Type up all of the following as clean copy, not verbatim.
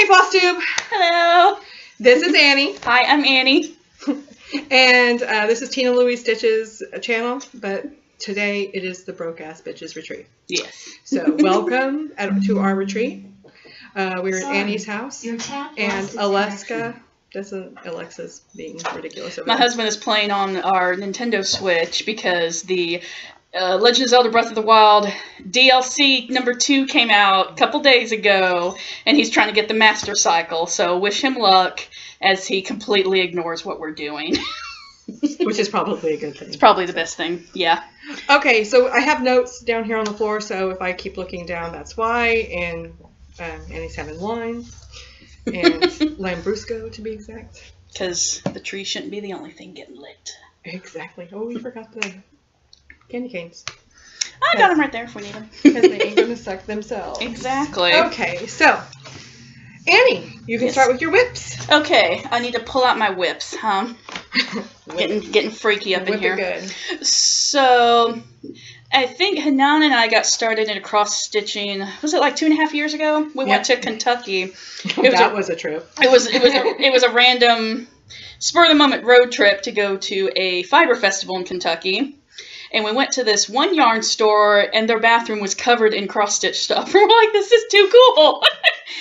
Flosstube! Hello! This is Annie. Hi, I'm Annie. And this is TinaLouise Stitch's channel, but today it is the Broke Ass Bitches Retreat. Yes. So welcome to our retreat. We're at Annie's house, and Alexa's being ridiculous over My there. husband is playing on our Nintendo Switch because the Legend of Zelda Breath of the Wild DLC number 2 came out a couple days ago, and he's trying to get the Master Cycle, so wish him luck as he completely ignores what we're doing. Which is probably a good thing. It's probably the best thing, yeah. Okay, so I have notes down here on the floor, so if I keep looking down, that's why, and Annie's having wine, and Lambrusco to be exact. Because the tree shouldn't be the only thing getting lit. Exactly. Oh, we forgot the candy canes. I got them right there if we need them. Because they ain't going to suck themselves. Exactly. Okay, so, Annie, you can start with your whips. Okay, I need to pull out my whips, huh? Getting freaky up in here. Good. So, I think Hanane and I got started in cross stitching. Was it like 2.5 years ago? We went to Kentucky. That was a trip. It was a random spur of the moment road trip to go to a fiber festival in Kentucky. And we went to this one yarn store, and their bathroom was covered in cross-stitch stuff. We were like, this is too cool.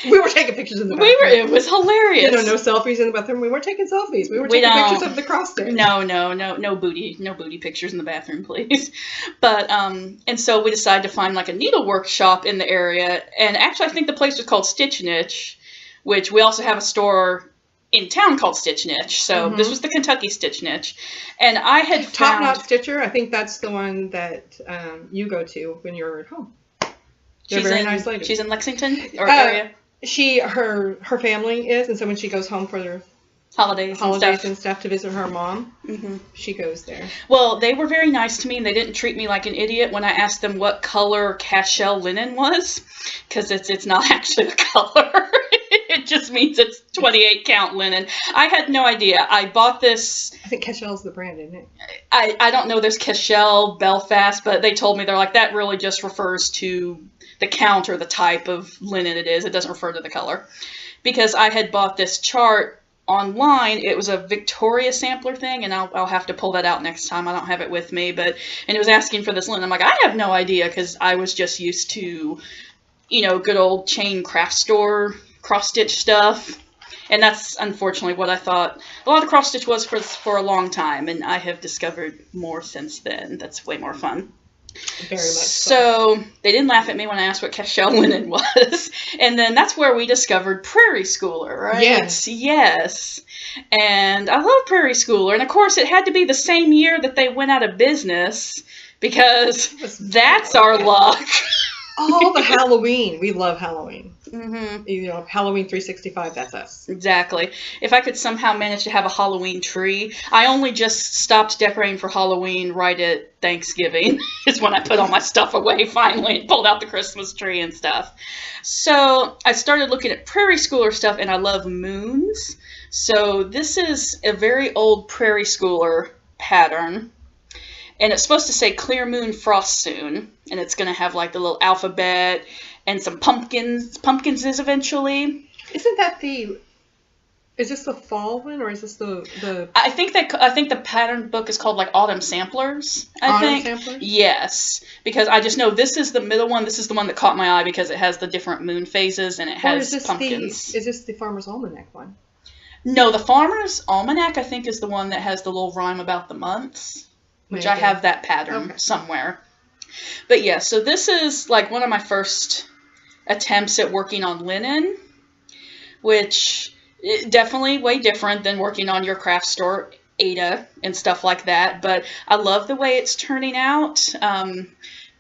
We were taking pictures in the bathroom. It was hilarious. No selfies in the bathroom. We weren't taking selfies. We were taking pictures of the cross-stitch. No booty pictures in the bathroom, please. But, and so we decided to find like a needlework shop in the area. And actually, I think the place was called Stitchin, which we also have a store in town called Stitchin. So this was the Kentucky Stitchin. And I had found... Top Knot Stitcher, I think that's the one that you go to when you're at home. They're very nice lady. She's in Lexington or area? Her family is, and so when she goes home for their holidays and stuff to visit her mom, she goes there. Well, they were very nice to me, and they didn't treat me like an idiot when I asked them what color cashel linen was, because it's not actually a color. It just means it's 28 count linen. I had no idea. I bought this. I think Cashel's the brand, isn't it? I don't know. There's Cashel, Belfast, but they told me, they're like, that really just refers to the count or the type of linen it is. It doesn't refer to the color. Because I had bought this chart online. It was a Victoria sampler thing, and I'll have to pull that out next time. I don't have it with me, and it was asking for this linen. I'm like, I have no idea, because I was just used to, good old chain craft store cross-stitch stuff. And that's unfortunately what I thought a lot of cross-stitch was for a long time, and I have discovered more since then. That's way more fun. Very much so. They didn't laugh at me when I asked what cashel linen was. And then that's where we discovered Prairie Schooler, right? Yes. And I love Prairie Schooler. And of course, it had to be the same year that they went out of business, because that's our luck. Oh, the Halloween. We love Halloween. Halloween 365, that's us. Exactly. If I could somehow manage to have a Halloween tree. I only just stopped decorating for Halloween right at Thanksgiving. Is when I put all my stuff away finally and pulled out the Christmas tree and stuff. So I started looking at Prairie Schooler stuff, and I love moons. So this is a very old Prairie Schooler pattern. And it's supposed to say Clear Moon Frost Soon. And it's going to have like the little alphabet and some pumpkins eventually. Isn't that is this the fall one, or is this the... I think the pattern book is called like Autumn Samplers, I think. Samplers? Yes. Because I just know this is the middle one. This is the one that caught my eye because it has the different moon phases and it has pumpkins. Is this the Farmer's Almanac one? No, the Farmer's Almanac I think is the one that has the little rhyme about the months. Which I have that pattern somewhere. But yeah, so this is like one of my first attempts at working on linen, which is definitely way different than working on your craft store Ada and stuff like that. But I love the way it's turning out.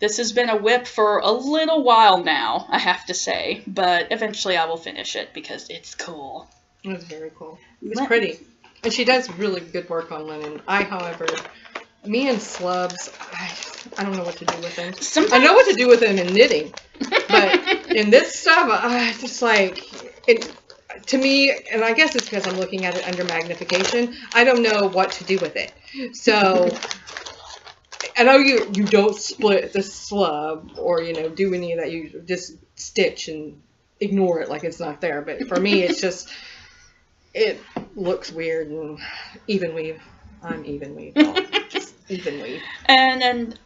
This has been a whip for a little while now, I have to say. But eventually I will finish it because it's cool. It's very cool. It's pretty. And she does really good work on linen. Me and slubs, I don't know what to do with them. I know what to do with them in knitting, but in this stuff, just like, to me, and I guess it's because I'm looking at it under magnification, I don't know what to do with it. So, I know you don't split the slub or, do any of that. You just stitch and ignore it like it's not there. But for me, it's just, it looks weird and even weave. I'm even weave. Just even weave. And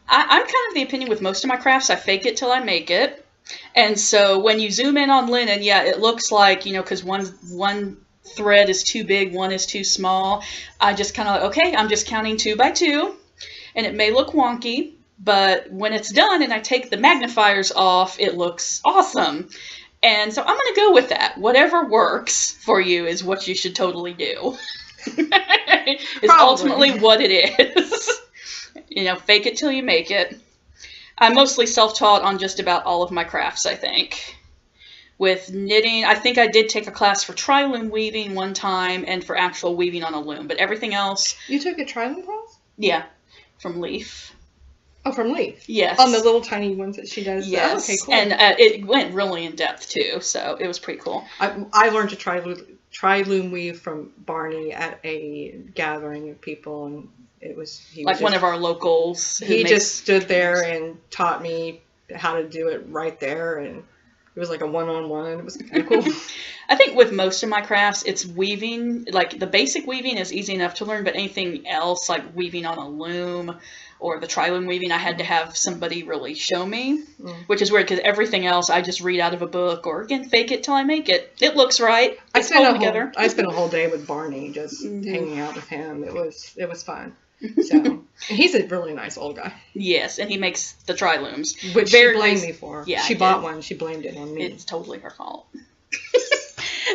I'm kind of the opinion with most of my crafts, I fake it till I make it. And so when you zoom in on linen, yeah, it looks like, you know, because one thread is too big, one is too small. I just kind of like, okay, I'm just counting 2 by 2, and it may look wonky, but when it's done and I take the magnifiers off, it looks awesome. And so I'm going to go with that. Whatever works for you is what you should totally do. It's ultimately what it is. You know, fake it till you make it. I'm mostly self-taught on just about all of my crafts, I think. With knitting, I think I did take a class for tri-loom weaving one time and for actual weaving on a loom, but everything else... You took a tri-loom class? Yeah, from Leaf. Oh, from Leaf? Yes. On the little tiny ones that she does? Yes. Oh, okay, cool. And it went really in-depth, too, so it was pretty cool. I learned to tri-loom weave from Barney at a gathering of people, and he was like one of our locals. He just stood there and taught me how to do it right there, and it was like a one-on-one. It was kind of cool. I think with most of my crafts, it's weaving. Like, the basic weaving is easy enough to learn, but anything else, like weaving on a loom or the tri-loom weaving, I had to have somebody really show me, which is weird because everything else I just read out of a book or, again, fake it till I make it. It looks right. I spent a whole day with Barney just hanging out with him. It was fun. So he's a really nice old guy. Yes, and he makes the tri-looms. Which she blamed me for. Yeah, she bought one. She blamed it on me. It's totally her fault.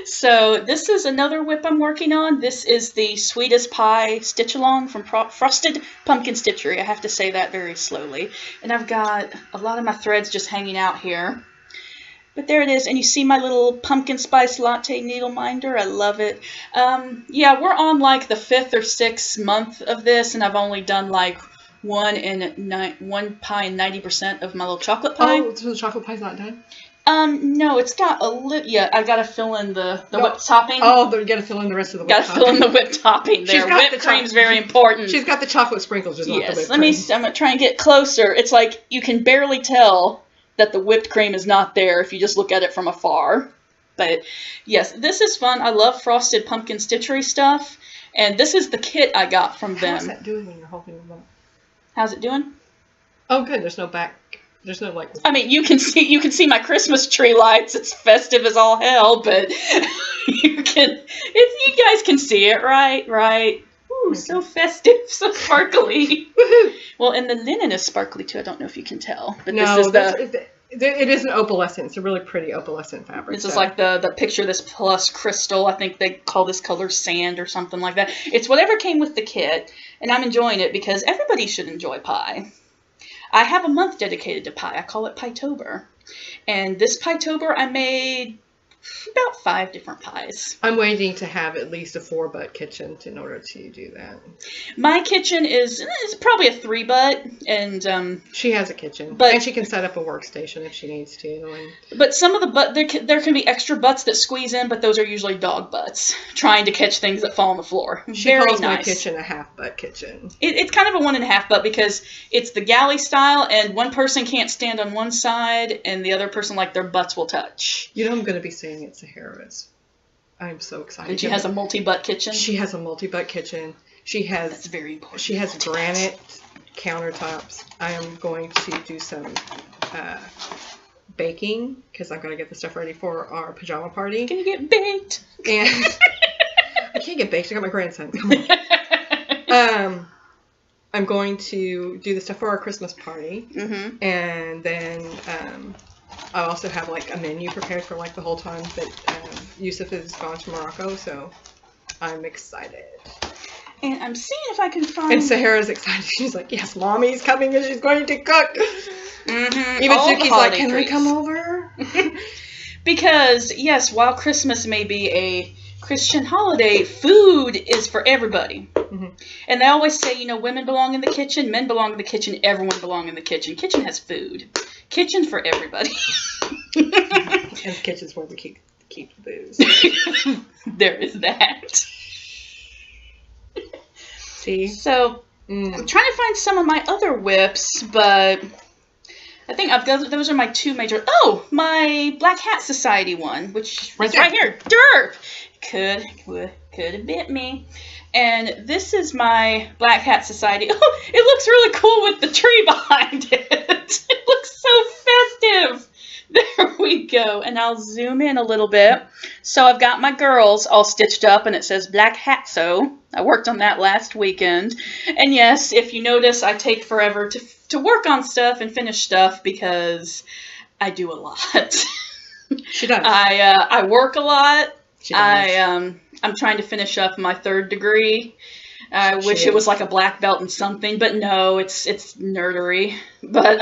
So this is another whip I'm working on. This is the Sweetest Pie Stitch Along from Frosted Pumpkin Stitchery. I have to say that very slowly. And I've got a lot of my threads just hanging out here. But there it is, and you see my little pumpkin spice latte needle minder. I love it. Yeah, we're on like the 5th or 6th month of this, and I've only done like one pie and 90% of my little chocolate pie. Oh, so the chocolate pie's not done? No, it's got a little. Yeah, I gotta fill in the whipped topping. Oh, you gotta fill in the rest of the whipped topping. Gotta fill in the whipped topping there. Whipped cream's very important. She's got the chocolate sprinkles, just not the whipped cream. I'm gonna try and get closer. It's like you can barely tell that the whipped cream is not there if you just look at it from afar. But yes, this is fun. I love Frosted Pumpkin Stitchery stuff. And this is the kit I got from them. How's that doing when you're holding them up? How's it doing? Oh, good. There's no back. There's no like. I mean, you can see my Christmas tree lights. It's festive as all hell, but you guys can see it, right? Right. Ooh, okay. So festive, so sparkly. Well, and the linen is sparkly too. I don't know if you can tell, but no, it is an opalescent. It's a really pretty opalescent fabric. This is like the picture this plus crystal. I think they call this color sand or something like that. It's whatever came with the kit, and I'm enjoying it because everybody should enjoy pie. I have a month dedicated to pie. I call it Pietober. And this Pietober I made about 5 different pies. I'm waiting to have at least a 4-butt kitchen in order to do that. My kitchen is probably a 3-butt, and she has a kitchen, and she can set up a workstation if she needs to. But some of the there can be extra butts that squeeze in, but those are usually dog butts trying to catch things that fall on the floor. She calls my kitchen a half-butt kitchen. It's kind of a 1.5 butt because it's the galley style, and one person can't stand on one side, and the other person, like, their butts will touch. You know, I'm going to be saying at Sahara's. I'm so excited. And she has a multi-butt kitchen? She has a multi-butt kitchen. That's very important. She has granite countertops. I am going to do some baking because I'm going to get the stuff ready for our pajama party. Can you get baked? And I can't get baked. I got my grandson. Come on. I'm going to do the stuff for our Christmas party. Mm-hmm. And then I also have like a menu prepared for like the whole time that Yusuf has gone to Morocco, so I'm excited. And I'm seeing if I can find... And Sahara's excited. She's like, yes, Mommy's coming and she's going to cook. Mm-hmm. Even Suki's like, can we come over? Because, yes, while Christmas may be a Christian holiday, food is for everybody. Mm-hmm. And they always say, you know, women belong in the kitchen, men belong in the kitchen, everyone belong in the kitchen. Kitchen has food. Kitchen for everybody. And the kitchen's where we keep the booze. There is that. See? So, I'm trying to find some of my other whips, but I think those are my two major. Oh, my Black Hat Society one, which is right here. Derp! Could have bit me. And this is my Black Hat Society. Oh, it looks really cool with the tree behind it. It looks so festive. There we go. And I'll zoom in a little bit. So I've got my girls all stitched up, and it says Black Hat Sew. I worked on that last weekend. And yes, if you notice, I take forever to work on stuff and finish stuff because I do a lot. She does. I work a lot. She does. I'm trying to finish up my 3rd degree. I wish it was like a black belt in something, but no, it's nerdery. But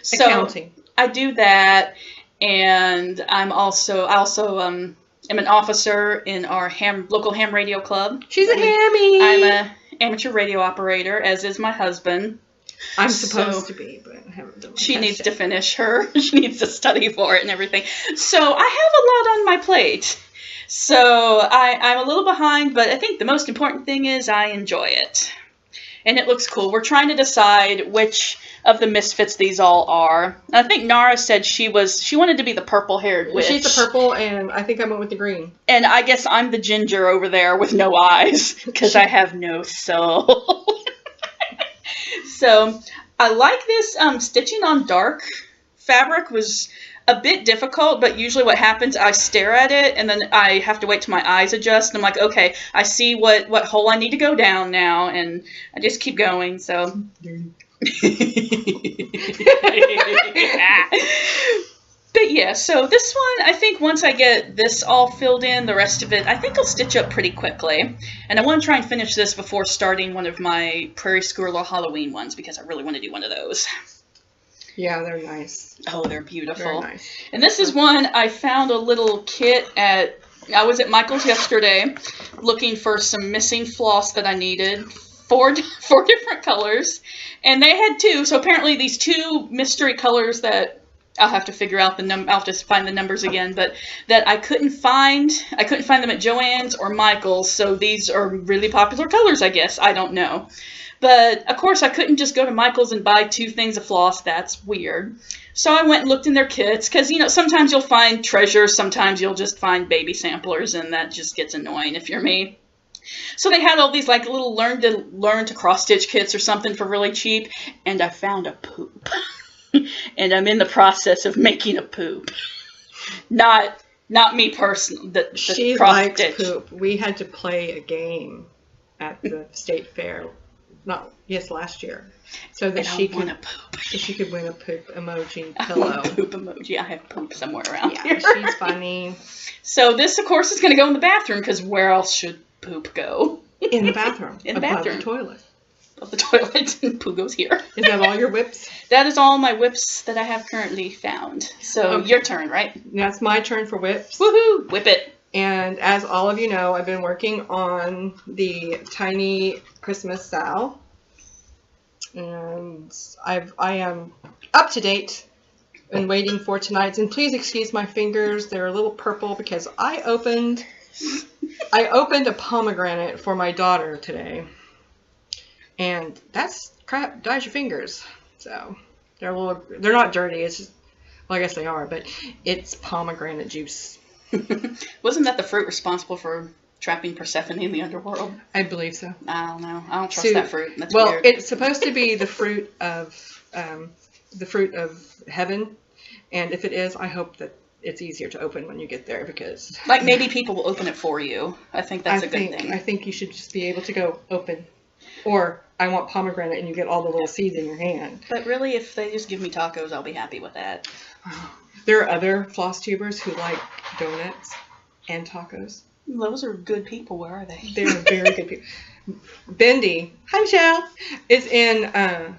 so accounting. I do that, and I also am an officer in our local ham radio club. She's a hammy. I'm an amateur radio operator, as is my husband. I'm supposed to be, but I haven't done my She test needs yet. to finish her. She needs to study for it and everything. So I have a lot on my plate. So I'm a little behind, but I think the most important thing is I enjoy it. And it looks cool. We're trying to decide which of the misfits these all are. I think Nara said she wanted to be the purple-haired witch. She's the purple, and I think I went with the green. And I guess I'm the ginger over there with no eyes, because I have no soul. So I like this stitching on dark fabric was a bit difficult, but usually what happens, I stare at it, and then I have to wait till my eyes adjust, and I'm like, okay, I see what hole I need to go down now, and I just keep going, so. But yeah, so this one, I think once I get this all filled in, the rest of it, I think I'll stitch up pretty quickly. And I want to try and finish this before starting one of my Prairie Squirrel Halloween ones, because I really want to do one of those. Yeah, they're nice. Oh, they're beautiful. Very nice. And this is one I found a little kit at, I was at Michael's yesterday looking for some missing floss that I needed. Four different colors. And they had 2, so apparently these 2 mystery colors that I'll have to figure out I'll have to find the numbers again, but that I couldn't find them at Joann's or Michael's, so these are really popular colors, I guess. I don't know. But, of course, I couldn't just go to Michael's and buy 2 things of floss. That's weird. So I went and looked in their kits, because, you know, sometimes you'll find treasures, sometimes you'll just find baby samplers, and that just gets annoying if you're me. So they had all these, like, little learn to cross-stitch kits or something for really cheap, and I found a poop. And I'm in the process of making a poop. Not me personally. She likes poop. We had to play a game at the state fair. Last year. So that she could win a poop emoji pillow. Poop emoji. I have poop somewhere around Yeah, here. she's funny. So this, of course, is going to go in the bathroom, because where else should poop go? In the bathroom. In the bathroom. The toilet. Of the toilet, and poo goes here. Is that all your whips? That is all my whips that I have currently found. So Okay. Your turn, right? That's my turn for whips. Woohoo! Whip it. And as all of you know, I've been working on the tiny Christmas sow. And I am up to date and waiting for tonight's. And please excuse my fingers; they're a little purple because I opened a pomegranate for my daughter today, and that's crap. Dyes your fingers, so they're not dirty. It's just, well, I guess they are, but it's pomegranate juice. Wasn't that the fruit responsible for trapping Persephone in the underworld? I believe so. I don't know. I don't trust that fruit. That's well, weird. It's supposed to be the fruit of heaven, and if it is, I hope that it's easier to open when you get there, because like maybe people will open it for you. I think that's a good thing. I think you should just be able to go open, or I want pomegranate, and you get all the little seeds in your hand. But really, if they just give me tacos, I'll be happy with that. There are other floss tubers who like donuts and tacos. Those are good people. Where are they? They're very good people. Bendy, hi Michelle, is in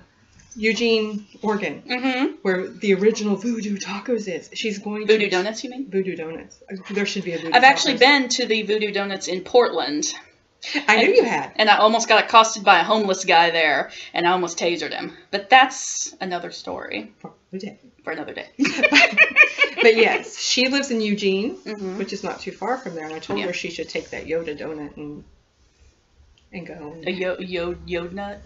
Eugene, Oregon, where the original Voodoo Tacos is. She's going to Voodoo Donuts, you mean? Voodoo Donuts. There should be a Voodoo I've actually Tacos. been to the Voodoo Donuts in Portland. I knew you had. And I almost got accosted by a homeless guy there, and I almost tasered him. But that's another story. For another day. But yes, she lives in Eugene, which is not too far from there, and I told her she should take that Yoda donut and go. A Yod nut?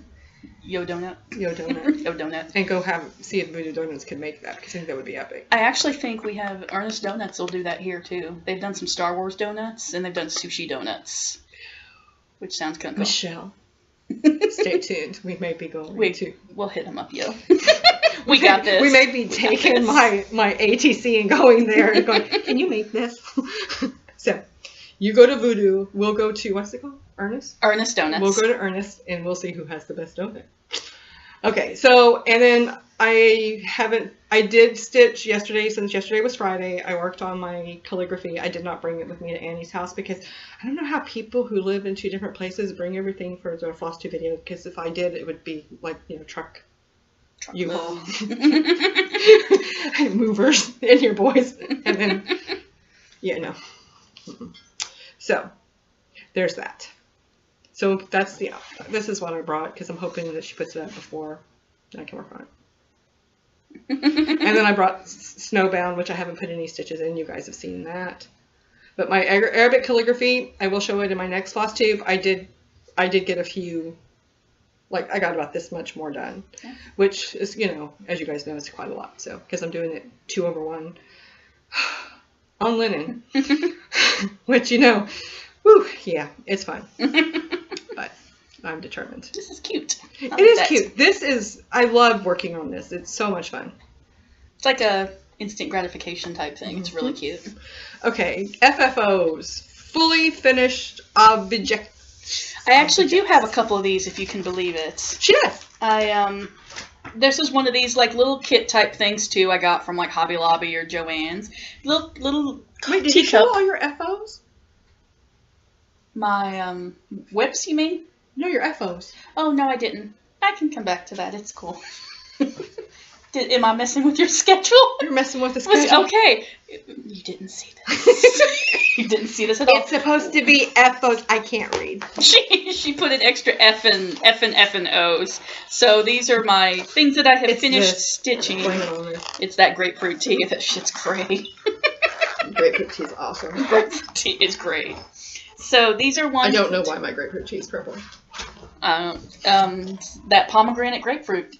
Yo Donut. Yo Donut. Yo Donut. And go see if Voodoo Donuts can make that, because I think that would be epic. I actually think we have Ernest Donuts will do that here too. They've done some Star Wars donuts and they've done sushi donuts, which sounds kind of cool. Michelle, stay tuned. We may be going to. We'll hit them up, yo. We got this. We may be taking my ATC and going there and going, can you make this? So, you go to Voodoo. We'll go to, what's it called? Ernest? Ernest Donuts. We'll go to Ernest and we'll see who has the best donut. Okay, so, and then I did stitch yesterday, since yesterday was Friday. I worked on my calligraphy. I did not bring it with me to Annie's house because I don't know how people who live in 2 different places bring everything for their Flosstube video, because if I did, it would be like, truck U-Haul. Movers and your boys. And then, yeah, no. So, there's that. So, this is what I brought, because I'm hoping that she puts it up before I can work on it. And then I brought Snowbound, which I haven't put any stitches in. You guys have seen that. But my Arabic calligraphy, I will show it in my next Flosstube. I did get a few, like, I got about this much more done, which is, as you guys know, it's quite a lot. So, because I'm doing it 2/1 on linen, which, whew, yeah, it's fun. But I'm determined. This is cute. It is cute. I love working on this. It's so much fun. It's like a instant gratification type thing. It's really cute. Okay, FFOs. Fully finished object. I actually do have a couple of these, if you can believe it. She does. This is one of these like little kit type things too. I got from like Hobby Lobby or Joann's. Little. Wait, did you show all your FOs? My whips, you mean? No, your FOs. Oh no, I didn't. I can come back to that. It's cool. Am I messing with your schedule? You're messing with the schedule. Okay. You didn't see this. You didn't see this at all. It's supposed to be FOs. I can't read. She put an extra F and O's. So these are my things that I have finished stitching. It's that grapefruit tea. That shit's great. Grapefruit tea is awesome. Grapefruit tea is great. So these are ones. I don't know why my grapefruit tea is purple. That pomegranate grapefruit.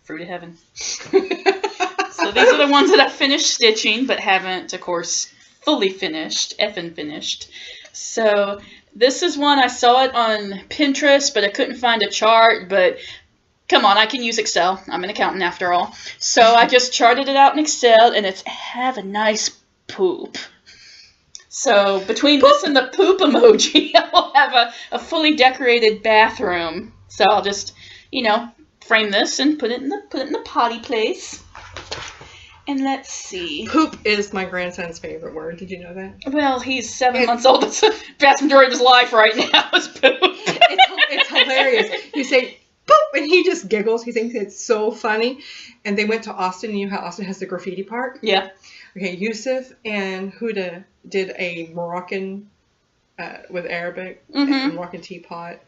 Fruit of heaven. So these are the ones that I finished stitching, but haven't, of course, fully finished. Effing finished. So this is one, I saw it on Pinterest, but I couldn't find a chart, but come on, I can use Excel. I'm an accountant after all. So I just charted it out in Excel, and it's have a nice poop. So between this and the poop emoji, I will have a fully decorated bathroom. So I'll just, frame this and put it in the potty place. And let's see. Poop is my grandson's favorite word. Did you know that? Well, he's 7 months old. It's the vast majority of his life right now is poop. It's hilarious. You say poop, and he just giggles. He thinks it's so funny. And they went to Austin. And you know how Austin has the graffiti park? Yeah. Okay, Yusuf and Huda did a Moroccan with Arabic, Moroccan teapot.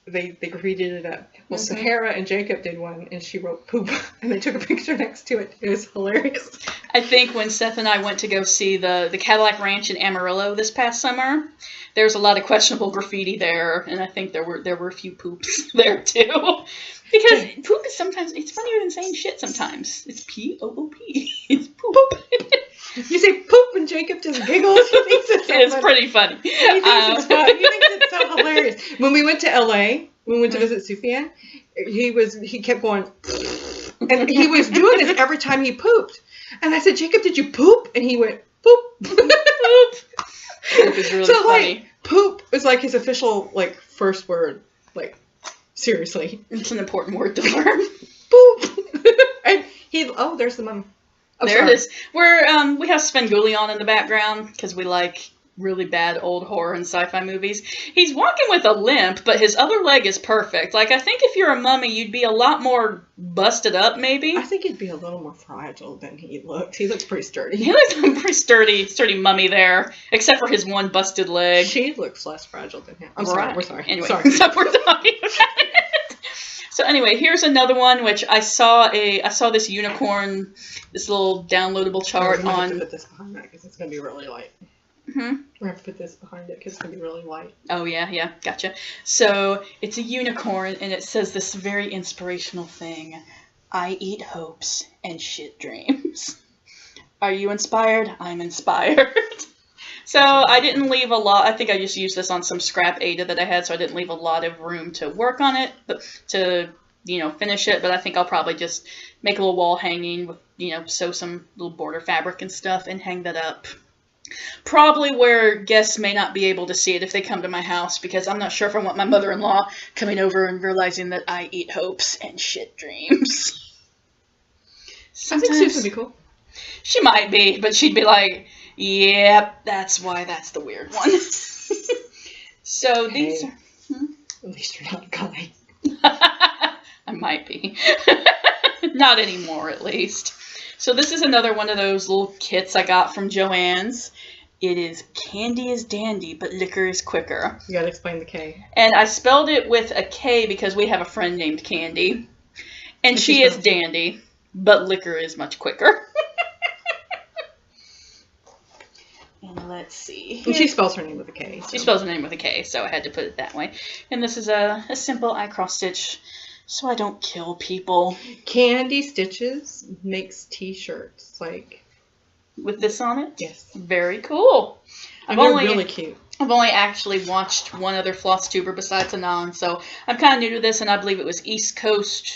They graffitied it up. Well, Sahara and Jacob did one, and she wrote poop, and they took a picture next to it. It was hilarious. I think when Steph and I went to go see the Cadillac Ranch in Amarillo this past summer, there was a lot of questionable graffiti there, and I think there were a few poops there too. Because poop is sometimes, it's funnier than saying shit sometimes. It's P-O-O-P. It's poop. You say poop and Jacob just giggles. He thinks it's so It's pretty funny. He thinks it's so hilarious. When we went to LA, when we went to visit Sufyan, he kept going, and he was doing this every time he pooped. And I said, Jacob, did you poop? And he went, poop. Poop. Poop is really funny. Poop is like his official, first word. Seriously. It's an important word to learn. Poop. And there's the mum. Oh, there it is. We have Svengoolie in the background because we like really bad old horror and sci-fi movies. He's walking with a limp, but his other leg is perfect. I think if you're a mummy, you'd be a lot more busted up, maybe. I think he'd be a little more fragile than he looks. He looks pretty sturdy. He looks pretty sturdy mummy there, except for his one busted leg. She looks less fragile than him. I'm sorry. We're sorry. Anyway, sorry. So we're talking about it. So anyway, here's another one which I saw this unicorn, this little downloadable chart on. Put this behind that because it's gonna be really light. Hmm? We're going to put this behind it because it's going to be really light. Oh, yeah, gotcha. So, it's a unicorn, and it says this very inspirational thing. I eat hopes and shit dreams. Are you inspired? I'm inspired. So, I didn't leave a lot. I think I just used this on some scrap Ada that I had, so I didn't leave a lot of room to work on it, but to, you know, finish it. But I think I'll probably just make a little wall hanging with, you know, sew some little border fabric and stuff and hang that up. Probably where guests may not be able to see it if they come to my house, because I'm not sure if I want my mother-in-law coming over and realizing that I eat hopes and shit dreams. Sometimes, I think Susan would be cool. She might be, but she'd be like, yep, that's why that's the weird one. So hey, these are... At least you're not going. I might be. Not anymore, at least. So this is another one of those little kits I got from Joann's. It is Candy is Dandy, but Liquor is Quicker. You gotta explain the K. And I spelled it with a K because we have a friend named Candy. And she is dandy, but liquor is much quicker. And let's see. And she spells her name with a K. So. She spells her name with a K, so I had to put it that way. And this is a simple eye cross stitch, so I don't kill people. Candy Stitches makes t-shirts, like... With this on it? Yes. Very cool. And they're really cute. I've only actually watched one other floss tuber besides Hanane, so I'm kind of new to this, and I believe it was East Coast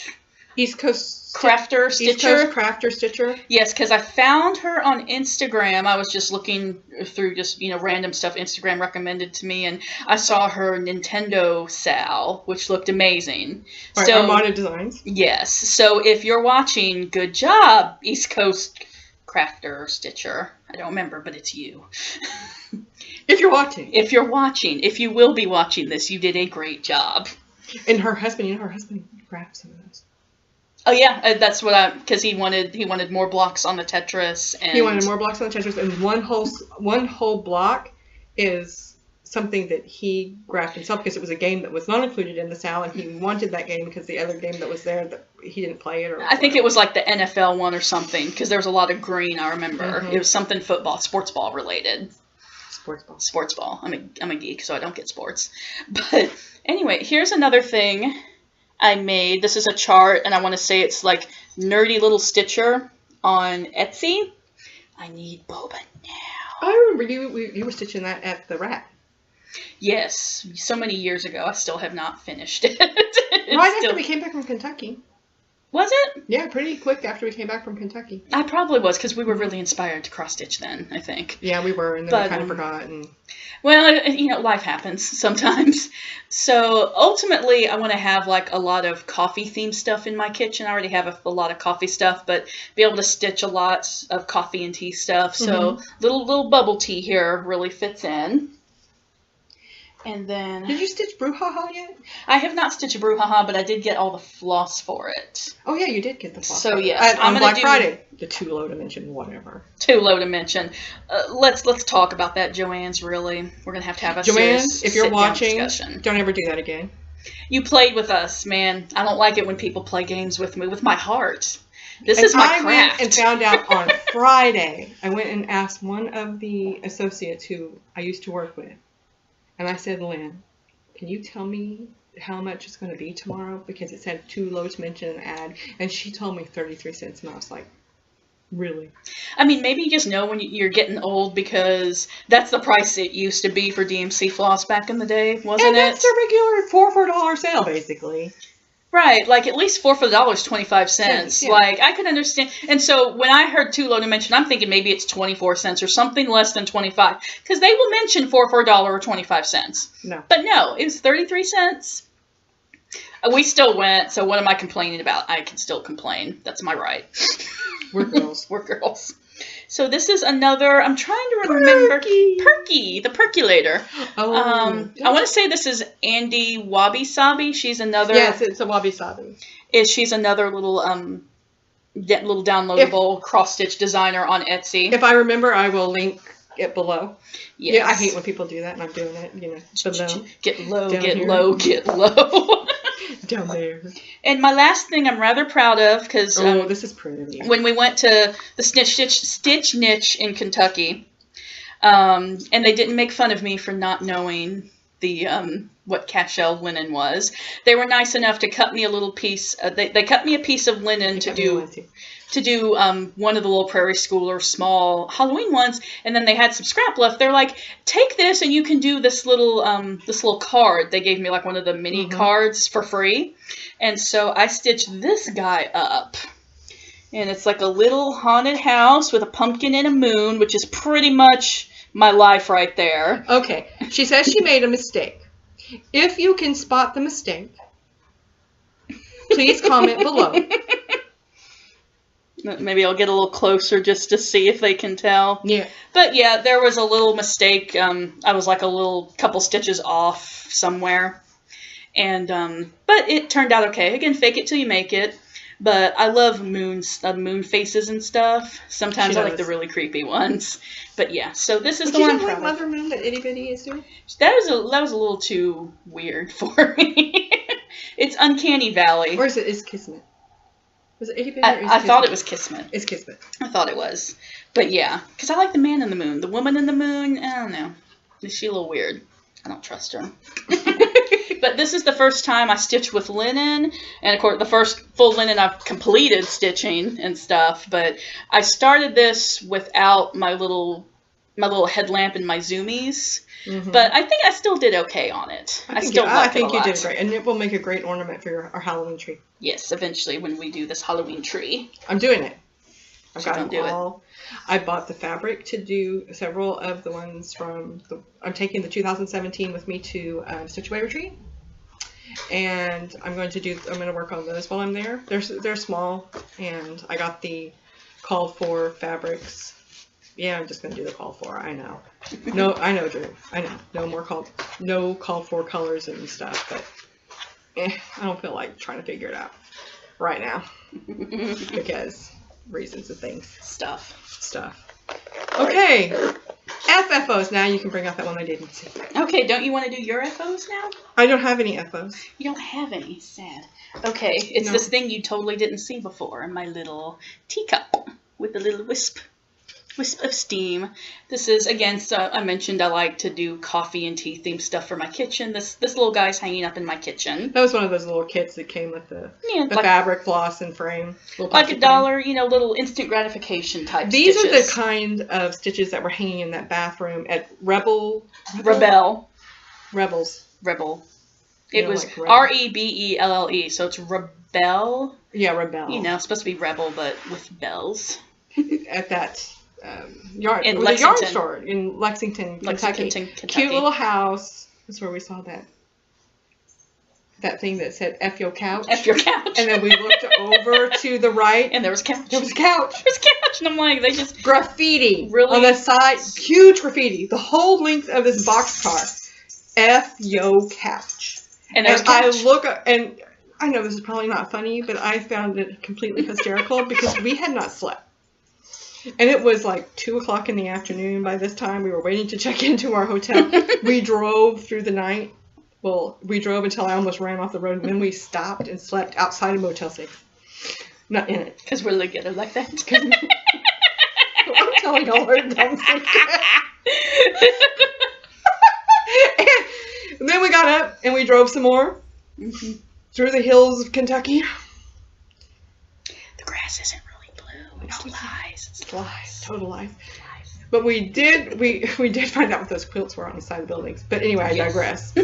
Crafter Stitcher. East Coast Crafter Stitcher. Yes, because I found her on Instagram. I was just looking through just, you know, random stuff Instagram recommended to me, and I saw her Nintendo Sal, which looked amazing. Right, so, Armada Designs. Yes. So if you're watching, good job, East Coast Crafter Stitcher. I don't remember, but it's you. If you're watching. If you're watching. If you will be watching this, you did a great job. And her husband, you know, her husband crafted some of those. Oh yeah, that's what because he wanted more blocks on the Tetris, and he wanted more blocks on the Tetris, and one whole block is something that he graphed himself because it was a game that was not included in the Sal, and he wanted that game because the other game that was there that he didn't play it. Or I think it was like the NFL one or something, because there was a lot of green. I remember it was something football, sports ball related. Sports ball. I'm a geek, so I don't get sports. But anyway, here's another thing I made. This is a chart, and I want to say it's like Nerdy Little Stitcher on Etsy. I need boba now. I remember you were stitching that at the Rat. Yes, so many years ago. I still have not finished it. Right after we came back from Kentucky. Was it? Yeah, pretty quick after we came back from Kentucky. I probably was, because we were really inspired to cross-stitch then, I think. Yeah, we were, and then we kind of forgot. And... Well, you know, life happens sometimes. So, ultimately, I want to have, like, a lot of coffee-themed stuff in my kitchen. I already have a lot of coffee stuff, but be able to stitch a lot of coffee and tea stuff. So, little bubble tea here really fits in. And then... Did you stitch Brouhaha yet? I have not stitched a Brouhaha, but I did get all the floss for it. Oh, yeah, you did get the floss. So, yes. On Black Friday. The 2 low dimension, whatever. 2 low dimension. Let's talk about that, Joann's, really. We're going to have a Joann's, if you're watching, discussion. Don't ever do that again. You played with us, man. I don't like it when people play games with me, with my heart. This is my craft. I went and found out on Friday. I went and asked one of the associates who I used to work with. And I said, Lynn, can you tell me how much it's going to be tomorrow? Because it said 2 low to mention an ad. And she told me 33 cents. And I was like, really? I mean, maybe you just know when you're getting old, because that's the price it used to be for DMC floss back in the day, wasn't it? And that's a regular $4 for $1 sale, basically. Right, like at least $4 for the dollar is 25 cents. Yeah. Like, I could understand. And so when I heard 2 low dimension, I'm thinking maybe it's 24 cents or something less than 25. Because they will mention $4 for a dollar or 25 cents. No. But no, it was 33 cents. We still went, so what am I complaining about? I can still complain. That's my right. We're girls. We're girls. So this is another, I'm trying to remember. Perky, the percolator. Oh. I want to say this is Annie Wabi Sabi. She's another. Yes, it's a Wabi Sabi. She's another little downloadable cross-stitch designer on Etsy. If I remember, I will link it below. Yes. Yeah, I hate when people do that, and I'm doing it, you know, below. Get low, get low, get low. Down there. And my last thing I'm rather proud of, because this is pretty. When we went to the Stitch Niche in Kentucky, And they didn't make fun of me for not knowing the what cashel linen was. They were nice enough to cut me a little piece. They cut me a piece of linen to do one of the little prairie schooler small Halloween ones, and then they had some scrap left. They're like, take this and you can do this little card. They gave me like one of the mini cards for free, and so I stitched this guy up. And it's like a little haunted house with a pumpkin and a moon, which is pretty much my life right there. Okay. She says she made a mistake. If you can spot the mistake, please comment below. Maybe I'll get a little closer just to see if they can tell. Yeah. But yeah, there was a little mistake. I was like a little couple stitches off somewhere. And, but it turned out okay. Again, fake it till you make it. But I love moon faces and stuff. Sometimes I like the really creepy ones. But yeah, so this is the one. Did you like Mother Moon that Itty Bitty is doing? That was a little too weird for me. It's Uncanny Valley. Or is Kismet? Was it Itty Bitty? I thought it was Kismet. It's Kismet. I thought it was. But yeah, because I like the man in the moon. The woman in the moon, I don't know. Is she a little weird? I don't trust her. But this is the first time I stitched with linen, and of course the first full linen I've completed stitching and stuff. But I started this without my little headlamp and my zoomies. But I think I still did okay on it. I think you did great, and it will make a great ornament for our Halloween tree. Yes, eventually when we do this Halloween tree. I'm doing it. I've got them all. I bought the fabric to do several of the ones from I'm taking the 2017 with me to Stitch Away Retreat, and I'm going to work on those while I'm there. They're small, and I got the called for fabrics. Yeah, I'm just going to do the call for. I know. No, I know, Drew. I know. No call for colors and stuff, but I don't feel like trying to figure it out right now because reasons of things. Stuff. Okay. FFOs. Now you can bring out that one I didn't see. Okay, don't you want to do your FOs now? I don't have any FOs. You don't have any? Sad. Okay, it's this thing you totally didn't see before. My little teacup with a little wisp of steam. This is, again, so I mentioned I like to do coffee and tea themed stuff for my kitchen. This little guy's hanging up in my kitchen. That was one of those little kits that came with the fabric, floss, and frame. Like $1, little instant gratification type These stitches. are the kind of stitches that were hanging in that bathroom at Rebel. Rebel. It was like Rebelle, so it's Rebel. Yeah, Rebel. It's supposed to be rebel, but with bells. At that yard store in Lexington, Kentucky. Cute little house. That's where we saw that thing that said "F your couch." F your couch. And then we looked over to the right, and there was a couch. There was a couch. And I'm like, they just graffiti really on the side, huge graffiti, the whole length of this boxcar. F yo couch. And there's a couch. I look and I know this is probably not funny, but I found it completely hysterical because we had not slept. And it was like 2 o'clock in the afternoon by this time. We were waiting to check into our hotel. We drove through the night. Well, we drove until I almost ran off the road, and then we stopped and slept outside of Motel 6. Not in it. Because we're together like that. I'm telling all our dumb secrets. And then we got up and we drove some more through the hills of Kentucky. The grass isn't really blue. It's lies. It's lies. Total lies. But we did find out what those quilts were on the side of the buildings. But anyway, I digress.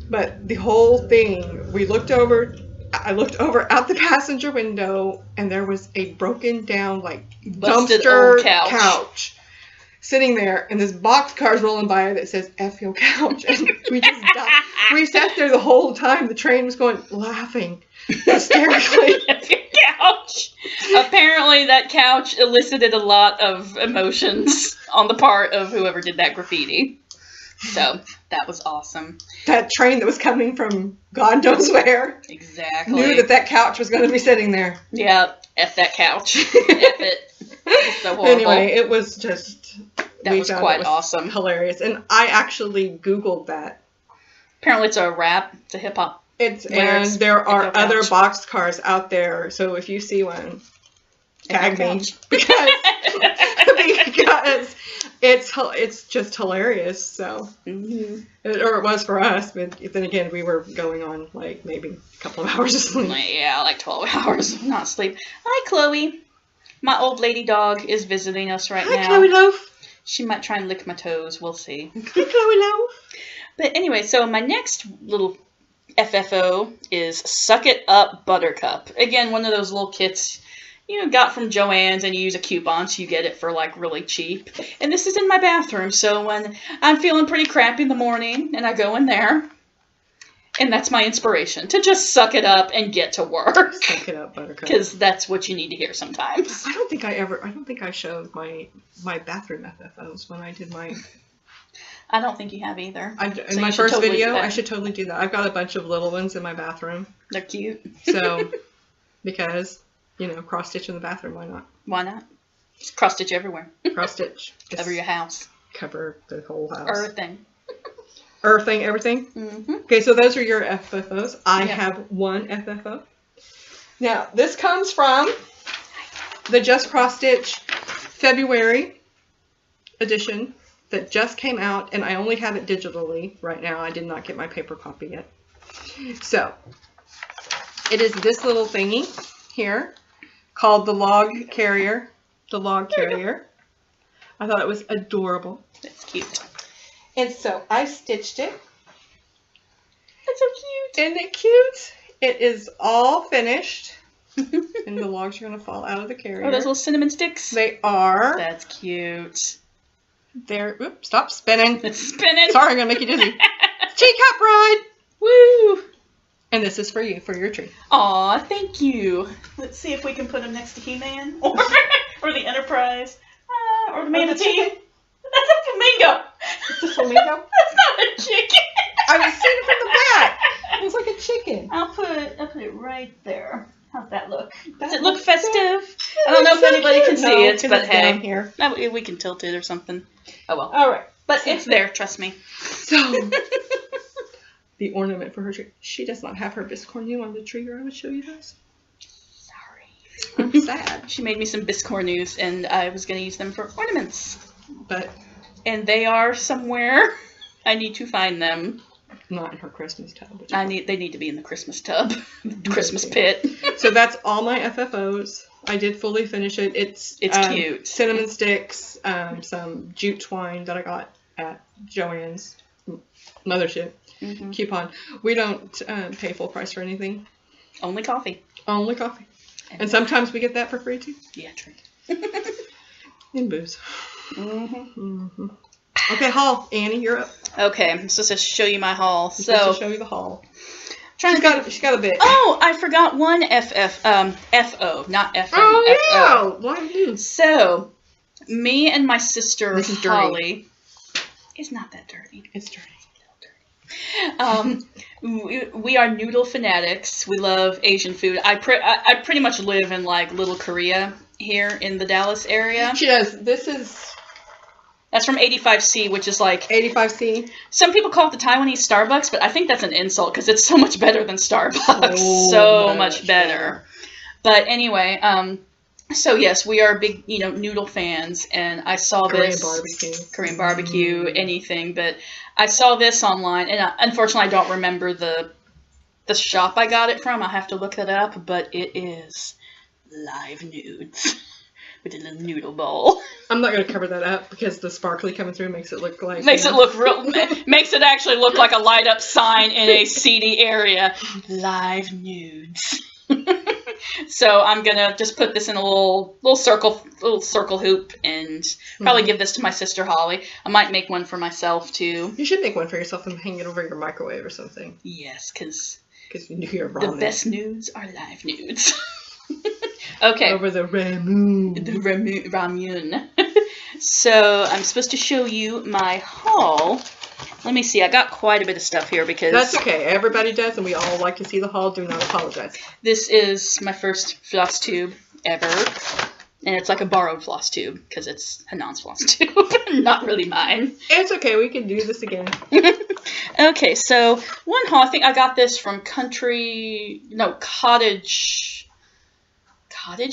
But the whole thing, I looked over out the passenger window, and there was a broken down, dumpster couch sitting there, and this boxcar's rolling by that says F your couch. And we just died. We sat there the whole time. The train was going, laughing hysterically. F your couch. Apparently that couch elicited a lot of emotions on the part of whoever did that graffiti. So that was awesome. That train that was coming from God knows where. Exactly. Knew that couch was going to be sitting there. Yeah, F that couch. F it. It's so horrible. Anyway, it was just... That was quite awesome. Hilarious. And I actually Googled that. Apparently it's a rap. It's a hip-hop. And there are other boxcars out there, so if you see one, tag me. because it's just hilarious. So, or it was for us, but then again, we were going on like maybe a couple of hours of sleep. Yeah, like 12 hours of not sleep. Hi, Chloe. My old lady dog is visiting us right now. Hi, Chloe Loaf. She might try and lick my toes. We'll see. Hi, Chloe Loaf. But anyway, so my next little FFO is Suck It Up Buttercup. Again, one of those little kits you got from Joann's, and you use a coupon, so you get it for like really cheap. And this is in my bathroom, so when I'm feeling pretty crappy in the morning, and I go in there, and that's my inspiration, to just suck it up and get to work. Suck it up, Buttercup. Because that's what you need to hear sometimes. I don't think I showed my bathroom FFOs when I did my... I don't think you have either. In my first video, I should totally do that. I've got a bunch of little ones in my bathroom. They're cute. So, because, cross stitch in the bathroom, why not? Why not? Just cross stitch everywhere. Cross stitch. Cover your house. Cover the whole house. Everything. Everything, everything? Mm-hmm. Okay, so those are your FFOs. I have one FFO. Now, this comes from the Just Cross Stitch February edition that just came out, and I only have it digitally right now. I did not get my paper copy yet. So, it is this little thingy here called the log carrier. The log carrier. I thought it was adorable. It's cute. And so, I stitched it. It's so cute. Isn't it cute? It is all finished. And the logs are going to fall out of the carrier. Oh, those little cinnamon sticks? They are. That's cute. There. Oops, stop spinning. It's spinning. Sorry, I'm going to make you dizzy. Teacup ride. Woo. And this is for you, for your tree. Aw, thank you. Let's see if we can put them next to He-Man or the Enterprise or the Manatee. That's a flamingo. It's a flamingo? That's not a chicken. I was seeing it from the back. It was like a chicken. I'll put it right there. How's that look? Does it look look festive? I don't know if anybody can see it, but it's hey, down here. We can tilt it or something. Oh well. All right, but it's there. Trust me. So the ornament for her tree. She does not have her biscornu on the tree, or I would show you those. Sorry. I'm sad. She made me some biscornus, and I was going to use them for ornaments. But and they are somewhere. I need to find them. Not in her Christmas tub. They need to be in the Christmas tub. Christmas pit. So that's all my FFOs. I did fully finish it. It's cute. Cinnamon sticks, some jute twine that I got at Joann's Mothership coupon. We don't pay full price for anything. Only coffee. Only coffee. And sometimes we get that for free too. Yeah, true. And booze. Okay, haul. Annie, you're up. Okay, I'm supposed to show you my haul. I'm supposed to show you the haul. She's got a bit. Oh, I forgot one FO, not FM. Oh, yeah. Why you? So, me and my sister this is Holly. It's not that dirty. It's dirty. We are noodle fanatics. We love Asian food. I pretty much live in like Little Korea here in the Dallas area. She does. That's from 85C, which is like... 85C? Some people call it the Taiwanese Starbucks, but I think that's an insult because it's so much better than Starbucks. So much better. But anyway, so yes, we are big, noodle fans, and I saw this... Korean barbecue, anything, but I saw this online, and unfortunately I don't remember the shop I got it from. I'll have to look it up, but it is Live Nudes. With a little noodle bowl. I'm not going to cover that up because the sparkly coming through makes it look like... Makes it actually look like a light up sign in a seedy area. Live Nudes. So I'm going to just put this in a little circle hoop and probably give this to my sister Holly. I might make one for myself too. You should make one for yourself and hang it over your microwave or something. Yes, because you do your ramen. The best nudes are live nudes. Okay. Over the ramen. The ramen. So, I'm supposed to show you my haul. Let me see. I got quite a bit of stuff here because... That's okay. Everybody does, and we all like to see the haul. Do not apologize. This is my first floss tube ever. And it's like a borrowed floss tube because it's Hanane's floss tube. Not really mine. It's okay. We can do this again. Okay, so one haul. I think I got this from Cottage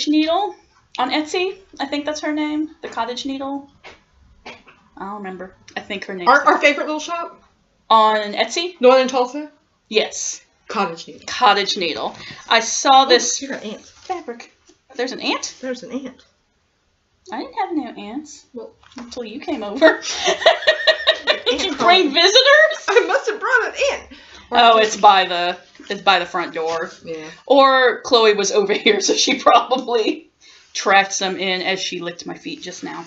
Needle. on Etsy. I think that's her name. The Cottage Needle. I don't remember. I think her name. Our favorite little shop? On Etsy? The one in Tulsa? Yes. Cottage Needle. Cottage Needle. I saw this ant. fabric. There's an ant? There's an ant. I didn't have no ants. Well, until you came over. Did you bring visitors? I must have brought an ant. Oh, it's by the front door. Yeah. Or Chloe was over here, so she probably tracked some in as she licked my feet just now.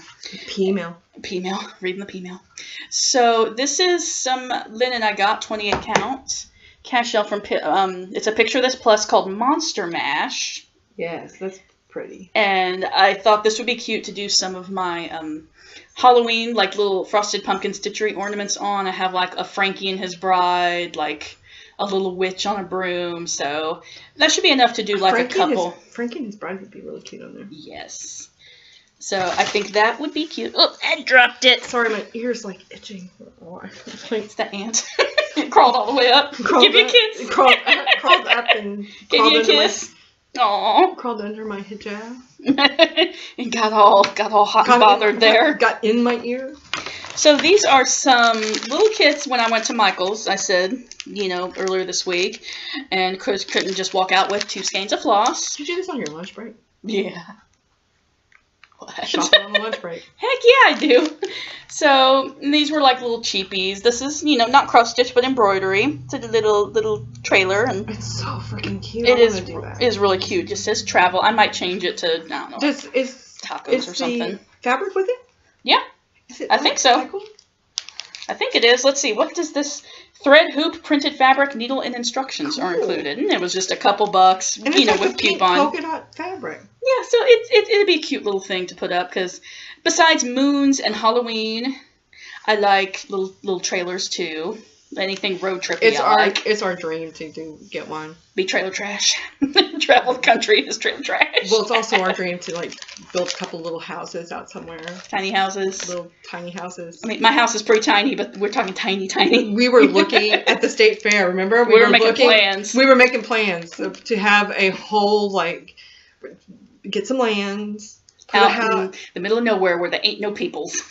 P-mail. P-mail. Reading the P-mail. So this is some linen I got, 28 count. Cash shell from, it's a picture of this plus called Monster Mash. Yes, that's pretty. And I thought this would be cute to do some of my Halloween, like little frosted pumpkin stitchery ornaments on. I have like a Frankie and his bride, like a little witch on a broom. So that should be enough to do like a couple. Frankie and his bride would be really cute on there. Yes. So I think that would be cute. Oh, I dropped it. Sorry, my ear's like itching. It's the ant. It crawled all the way up. Give you a kiss. It crawled up and give you a kiss. Aww. Crawled under my hijab. And got all hot and bothered there. Got in my ear. So these are some little kits when I went to Michael's, I said, you know, earlier this week. And Chris couldn't just walk out with 2 skeins of floss. Did you do this on your lunch break? Yeah. What? Shopping on the lunch break. Heck yeah, I do. So these were like little cheapies. This is, you know, not cross stitch but embroidery. It's a little trailer, and it's so freaking cute. It is really cute. It just says travel. I might change it to, I don't know, tacos or something. Fabric with it? Yeah, I think so. Michael? I think it is. Let's see. What does this? Thread, hoop, printed fabric, needle, and instructions are included. And it was just a couple bucks, and you know, like with coupon. Polka dot fabric. Yeah, so it'd be a cute little thing to put up, because besides moons and Halloween, I like little trailers too. Anything road trippy It's our dream to get one. Be trailer trash. Travel the country is trailer trash. Well, it's also our dream to like build a couple little houses out somewhere. Tiny houses. Little tiny houses. I mean, my house is pretty tiny, but we're talking tiny. We were looking at the state fair, remember? We were making plans. We were making plans to have a whole, like, get some land. Out in the middle of nowhere where there ain't no peoples.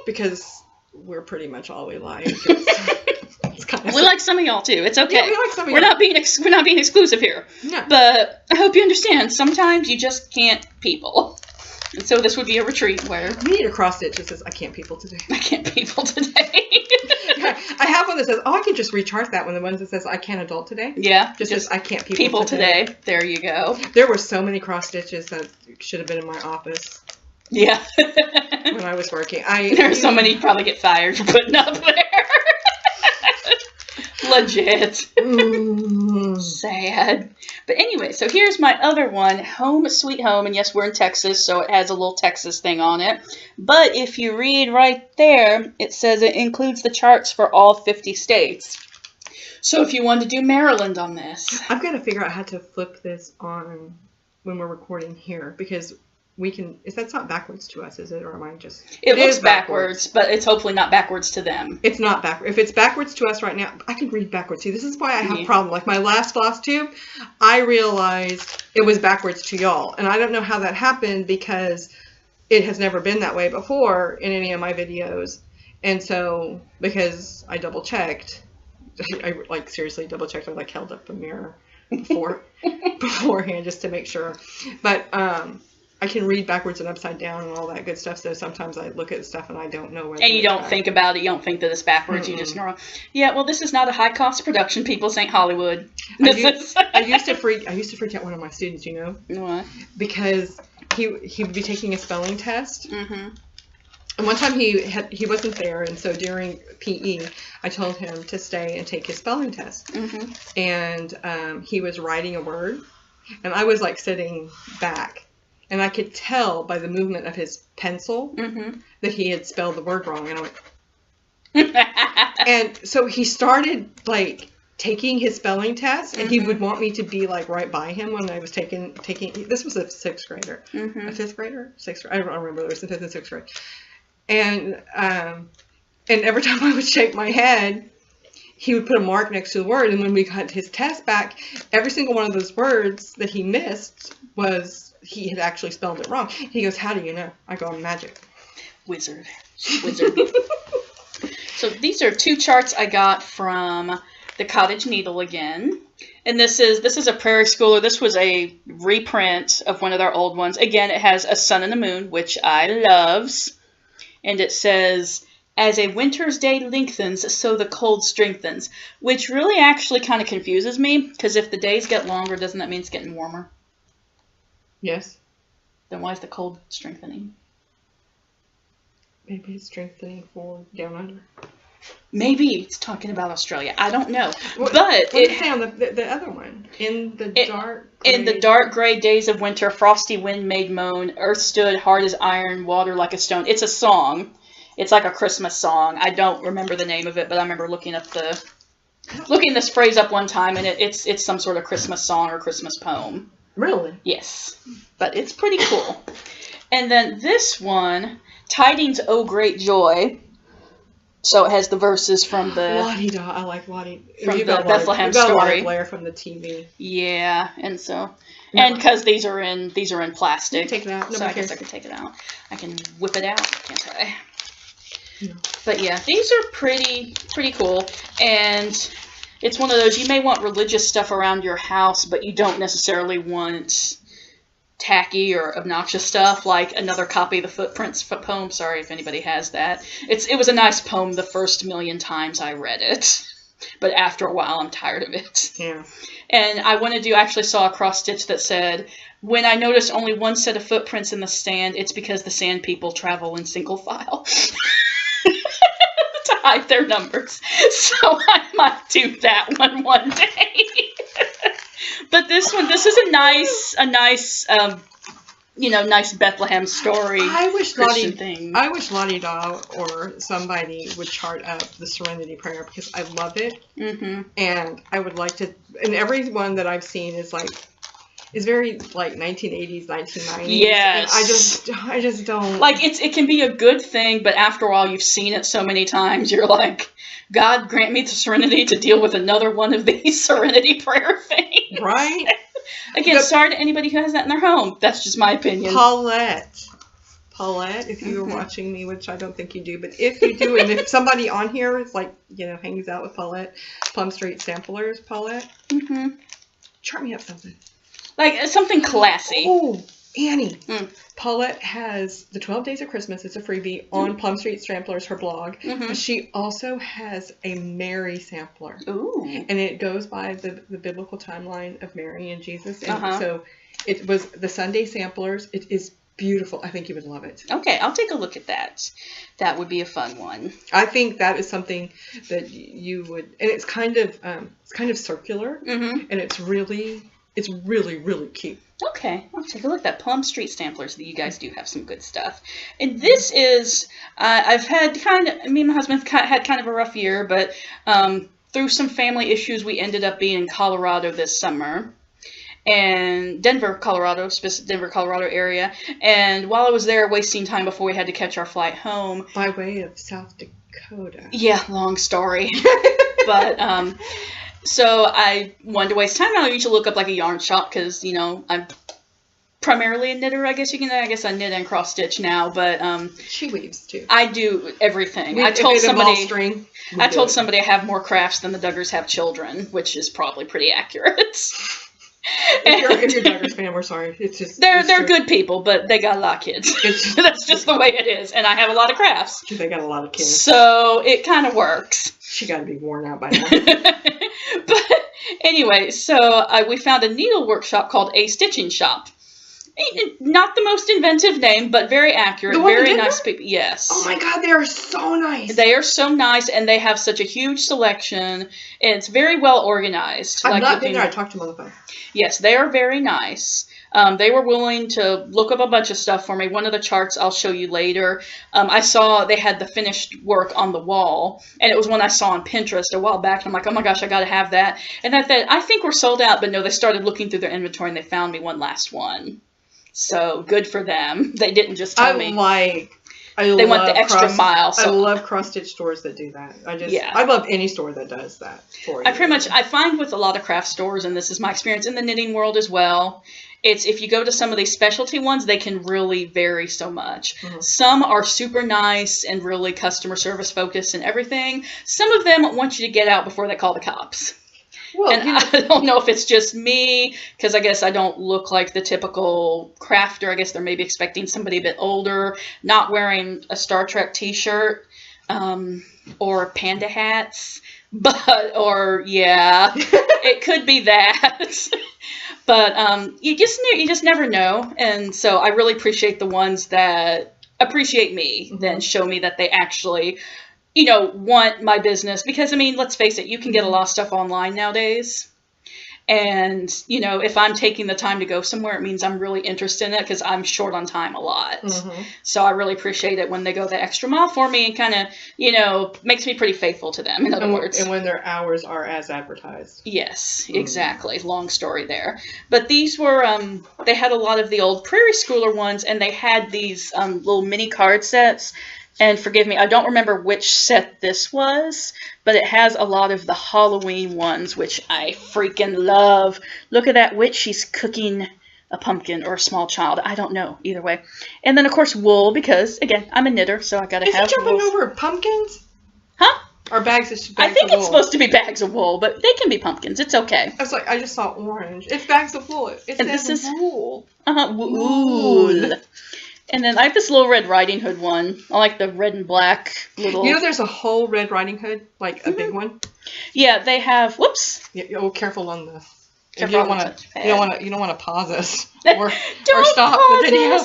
Because we're pretty much all we like. It's kind of we like some of y'all too. It's okay. Yeah, we like some of y'all. We're not being exclusive here. No. But I hope you understand. Sometimes you just can't people. And so this would be a retreat where we need a cross stitch that says, "I can't people today." I can't people today. I have one that says, "Oh, I can just rechart that one." The ones that says, "I can't adult today." Yeah. Just says, "I can't people today." There you go. There were so many cross stitches that should have been in my office. Yeah. When I was working, there's so many probably get fired for putting up there. Legit. Sad. But anyway, so here's my other one, Home Sweet Home. And yes, we're in Texas, so it has a little Texas thing on it. But if you read right there, it says it includes the charts for all 50 states. So if you wanted to do Maryland on this. I've got to figure out how to flip this on when we're recording here, because we can, that's not backwards to us, is it? Or am I just... It looks backwards, but it's hopefully not backwards to them. It's not backwards. If it's backwards to us right now, I can read backwards. See, this is why I have a problem. Like my last Flosstube, I realized it was backwards to y'all. And I don't know how that happened, because it has never been that way before in any of my videos. And so, because I double checked, I like seriously double checked. I like held up the mirror beforehand just to make sure. But, I can read backwards and upside down and all that good stuff, so sometimes I look at stuff and I don't know where. And you don't think about it. You don't think that it's backwards. You just know. Yeah, well, this is not a high-cost production, people. This ain't Hollywood. I used to freak out one of my students, you know? What? Because he would be taking a spelling test. Mm-hmm. And one time he wasn't there, and so during PE, I told him to stay and take his spelling test. Mm-hmm. And he was writing a word, and I was like sitting back. And I could tell by the movement of his pencil that he had spelled the word wrong. And I went... And so he started, like, taking his spelling test. And he would want me to be, like, right by him when I was taking... This was a 6th grader. A 5th grader? 6th grader? I don't remember. It was in 5th and 6th grade. And every time I would shake my head, he would put a mark next to the word, and when we got his test back, every single one of those words that he missed was he had actually spelled it wrong. He goes, "How do you know?" I go, "I'm magic." Wizard. So these are 2 charts I got from the Cottage Needle again. And this is a Prairie Schooler. This was a reprint of one of their old ones. Again, it has a sun and a moon, which I loves. And it says, "As a winter's day lengthens, so the cold strengthens." Which really actually kind of confuses me, because if the days get longer, doesn't that mean it's getting warmer? Yes. Then why is the cold strengthening? Maybe it's strengthening for down under. Maybe it's talking about Australia. I don't know. What But does it say on the other one? In the dark gray days of winter, frosty wind made moan, earth stood hard as iron, water like a stone. It's a song. It's like a Christmas song. I don't remember the name of it, but I remember looking this phrase up one time, and it's some sort of Christmas song or Christmas poem. Really? Yes. But it's pretty cool. And then this one, "Tidings, O Great Joy." So it has the verses from the La-di-da. I like La-di. From the Bethlehem story. You got a lot of glare from the TV. Yeah, and so and because these are in plastic, take it out. So I guess I can take it out. I can whip it out, can't I? No. But yeah, these are pretty cool, and it's one of those, you may want religious stuff around your house, but you don't necessarily want tacky or obnoxious stuff, like another copy of the Footprints poem. Sorry if anybody has that. It was a nice poem the first million times I read it, but after a while I'm tired of it. Yeah. And I actually saw a cross stitch that said, "When I notice only one set of footprints in the stand, it's because the sand people travel in single file." To hide their numbers. So I might do that one day. But this is a nice nice Bethlehem story. I wish thing. I wish La-di-da or somebody would chart up the Serenity Prayer, because I love it. Mm-hmm. And I would like to, and every one that I've seen is very like 1980s, 1990s. Yes. And I just don't like it can be a good thing, but after a while you've seen it so many times, you're like, God grant me the serenity to deal with another one of these Serenity Prayer things. Right? Again, sorry to anybody who has that in their home. That's just my opinion. Paulette, if you were watching me, which I don't think you do, but if you do, and if somebody on here is like, hangs out with Paulette, Plum Street Samplers, Paulette, chart me up something. Like something classy. Oh, Annie. Paulette has the 12 Days of Christmas. It's a freebie on Plum Street Samplers, her blog. But she also has a Mary sampler. Ooh. And it goes by the biblical timeline of Mary and Jesus. And so it was the Sunday samplers. It is beautiful. I think you would love it. Okay, I'll take a look at that. That would be a fun one. I think that is something that you would, and it's kind of circular, and it's really cute. Okay, I'll take a look at that. Plum Street Samplers, that you guys do have some good stuff. And this is, I've had me and my husband had kind of a rough year, but through some family issues, we ended up being in Colorado this summer. And Denver, Colorado area. And while I was there, wasting time before we had to catch our flight home. By way of South Dakota. Yeah, long story. But, so I wanted to waste time. I usually look up like a yarn shop because, I'm primarily a knitter, I guess I knit and cross stitch now, but she weaves too. I do everything. I told somebody I have more crafts than the Duggars have children, which is probably pretty accurate. If you're a Duggars fan, we're sorry. It's just they're good people, but they got a lot of kids. That's just the way it is, and I have a lot of crafts. They got a lot of kids, so it kind of works. She got to be worn out by now. But anyway, so we found a needle workshop called A Stitching Shop. Not the most inventive name, but very accurate. Very nice people. Yes. Oh my God, they are so nice. They are so nice, and they have such a huge selection. It's very well organized. I've not been there. I talked to them on the phone. Yes, they are very nice. They were willing to look up a bunch of stuff for me. One of the charts I'll show you later. I saw they had the finished work on the wall, and it was one I saw on Pinterest a while back. And I'm like, oh my gosh, I got to have that. And I think we're sold out, but no, they started looking through their inventory and they found me one last one. So good for them. They didn't just tell me. They want the extra mile. So I love cross-stitch stores that do that. I love any store that does that for you. I find with a lot of craft stores, and this is my experience in the knitting world as well, it's if you go to some of these specialty ones, they can really vary so much. Mm-hmm. Some are super nice and really customer service focused and everything. Some of them want you to get out before they call the cops. Well, and I don't know if it's just me, because I guess I don't look like the typical crafter. I guess they're maybe expecting somebody a bit older, not wearing a Star Trek t-shirt, or panda hats, it could be that. But you just never know. And so I really appreciate the ones that appreciate me, mm-hmm. then show me that they actually want my business, because, I mean, let's face it, you can get a lot of stuff online nowadays. And, if I'm taking the time to go somewhere, it means I'm really interested in it, because I'm short on time a lot. Mm-hmm. So I really appreciate it when they go the extra mile for me and kind of, makes me pretty faithful to them, in other words. And when their hours are as advertised. Yes, exactly. Mm-hmm. Long story there. But these were, they had a lot of the old Prairie Schooler ones, and they had these little mini card sets. And forgive me, I don't remember which set this was, but it has a lot of the Halloween ones, which I freaking love. Look at that witch. She's cooking a pumpkin or a small child. I don't know. Either way. And then, of course, wool, because, again, I'm a knitter, so I got to have wool. Is he jumping over pumpkins? Huh? Or bags of wool? I think it's supposed to be bags of wool, but they can be pumpkins. It's okay. I was like, I just saw orange. It's bags of wool. It says wool. Wool. And then I have this little Red Riding Hood one. I like the red and black little... there's a whole Red Riding Hood, like a big one? Yeah, they have... Whoops. Yeah, careful on the... You don't want to pause us. Or stop the video.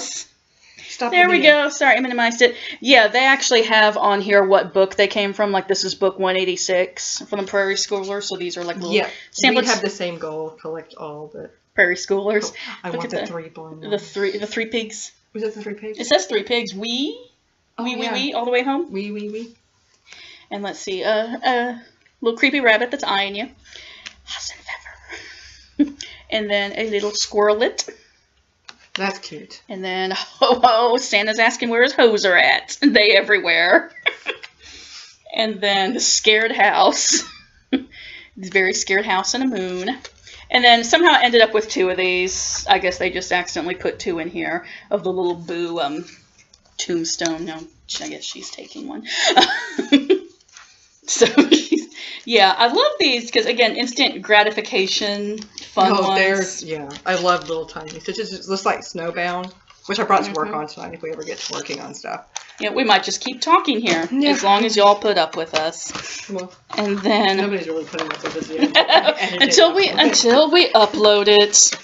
Stop there we go. Sorry, I minimized it. Yeah, they actually have on here what book they came from. Like, this is book 186 from the Prairie Schoolers. So these are like little samples. We have the same goal. Collect all the... Prairie Schoolers. Oh, I want the 3 blind ones. The 3 pigs. Was it the 3 pigs? It says 3 pigs. Wee, all the way home. Wee. And let's see, little creepy rabbit that's eyeing you. And then a little squirrelet. That's cute. And then, Santa's asking where his hose are at. They everywhere. And then the scared house. This very scared house and a moon. And then somehow I ended up with 2 of these. I guess they just accidentally put 2 in here of the little Boo tombstone. No, I guess she's taking one. So, yeah, I love these because, again, instant gratification, fun ones. I love little tiny stitches. It looks like Snowbound, which I brought to work on tonight if we ever get to working on stuff. Yeah, we might just keep talking here, as long as y'all put up with us. Well, and then nobody's really putting up with us yet. until we upload it.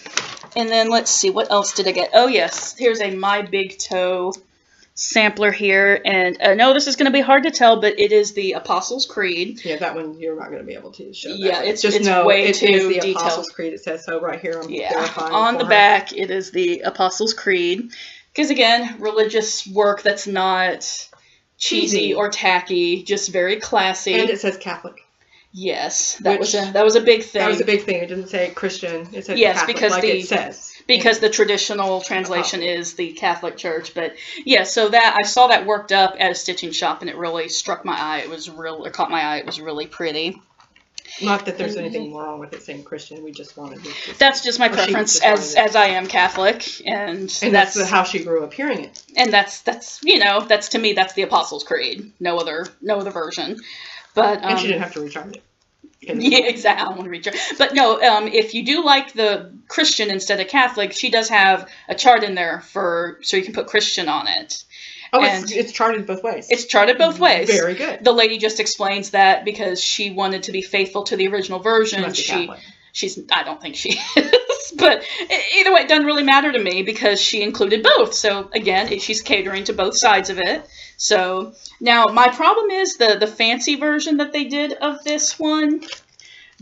And then let's see, what else did I get? Oh yes, here's a My Big Toe sampler here, and no, this is going to be hard to tell, but it is the Apostles' Creed. Yeah, that one you're not going to be able to show. Yeah, it's way too detailed. It is the Apostles' Creed. It says so right here. On the back, it is the Apostles' Creed. Because, again, religious work that's not cheesy or tacky, just very classy. And it says Catholic. Yes, that was a big thing. That was a big thing. It didn't say Christian. It said Catholic, it says. Because the traditional translation is the Catholic Church. But, yeah, so I saw that worked up at a stitching shop, and it really struck my eye. It caught my eye. It was really pretty. Not that there's anything wrong with it saying Christian. We just wanted to. That's just my preference, as I am Catholic, and that's how she grew up hearing it. And that's to me that's the Apostles' Creed. No other version. But and she didn't have to return it. Yeah, exactly. I don't want to return. But no, if you do like the Christian instead of Catholic, she does have a chart in there so you can put Christian on it. Oh, it's charted both ways. It's charted both ways. Very good. The lady just explains that because she wanted to be faithful to the original version. I don't think she is. But either way, it doesn't really matter to me because she included both. So, again, she's catering to both sides of it. So, now, my problem is the fancy version that they did of this one.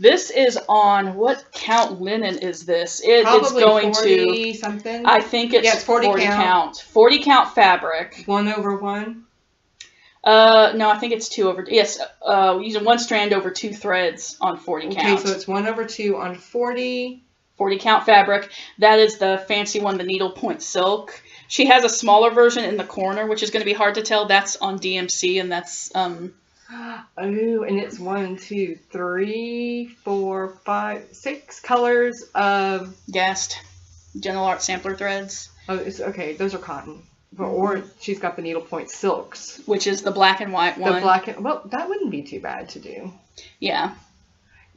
This is on, what count linen is this? It is going 40 something. I think it's 40 count. 40 count fabric. 1/1? No, I think it's 2 over. Yes, using 1 strand over 2 threads on 40 count. Okay, so it's 1/2 on 40. 40 count fabric. That is the fancy one, the needle point silk. She has a smaller version in the corner, which is going to be hard to tell. That's on DMC, and that's... Oh, and it's 1, 2, 3, 4, 5, 6 colors of... Gassed General Art sampler threads. Oh, it's okay. Those are cotton. Or she's got the needlepoint silks. Which is the black and white one. The black and... Well, that wouldn't be too bad to do. Yeah.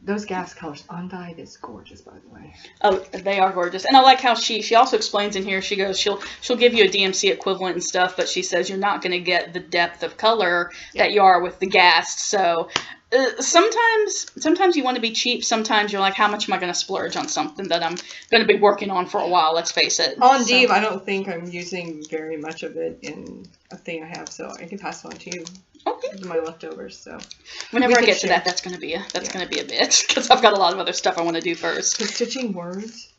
Those gas colors, undyed is gorgeous, by the way. Oh, they are gorgeous. And I like how she also explains in here, she goes, she'll give you a DMC equivalent and stuff, but she says you're not going to get the depth of color that you are with the gassed. So sometimes you want to be cheap. Sometimes you're like, how much am I going to splurge on something that I'm going to be working on for a while? Let's face it. On Dave, I don't think I'm using very much of it in a thing I have, so I can pass it on to you. Okay. My leftovers. So whenever I get to that, that's gonna be a bit because I've got a lot of other stuff I want to do first. But stitching words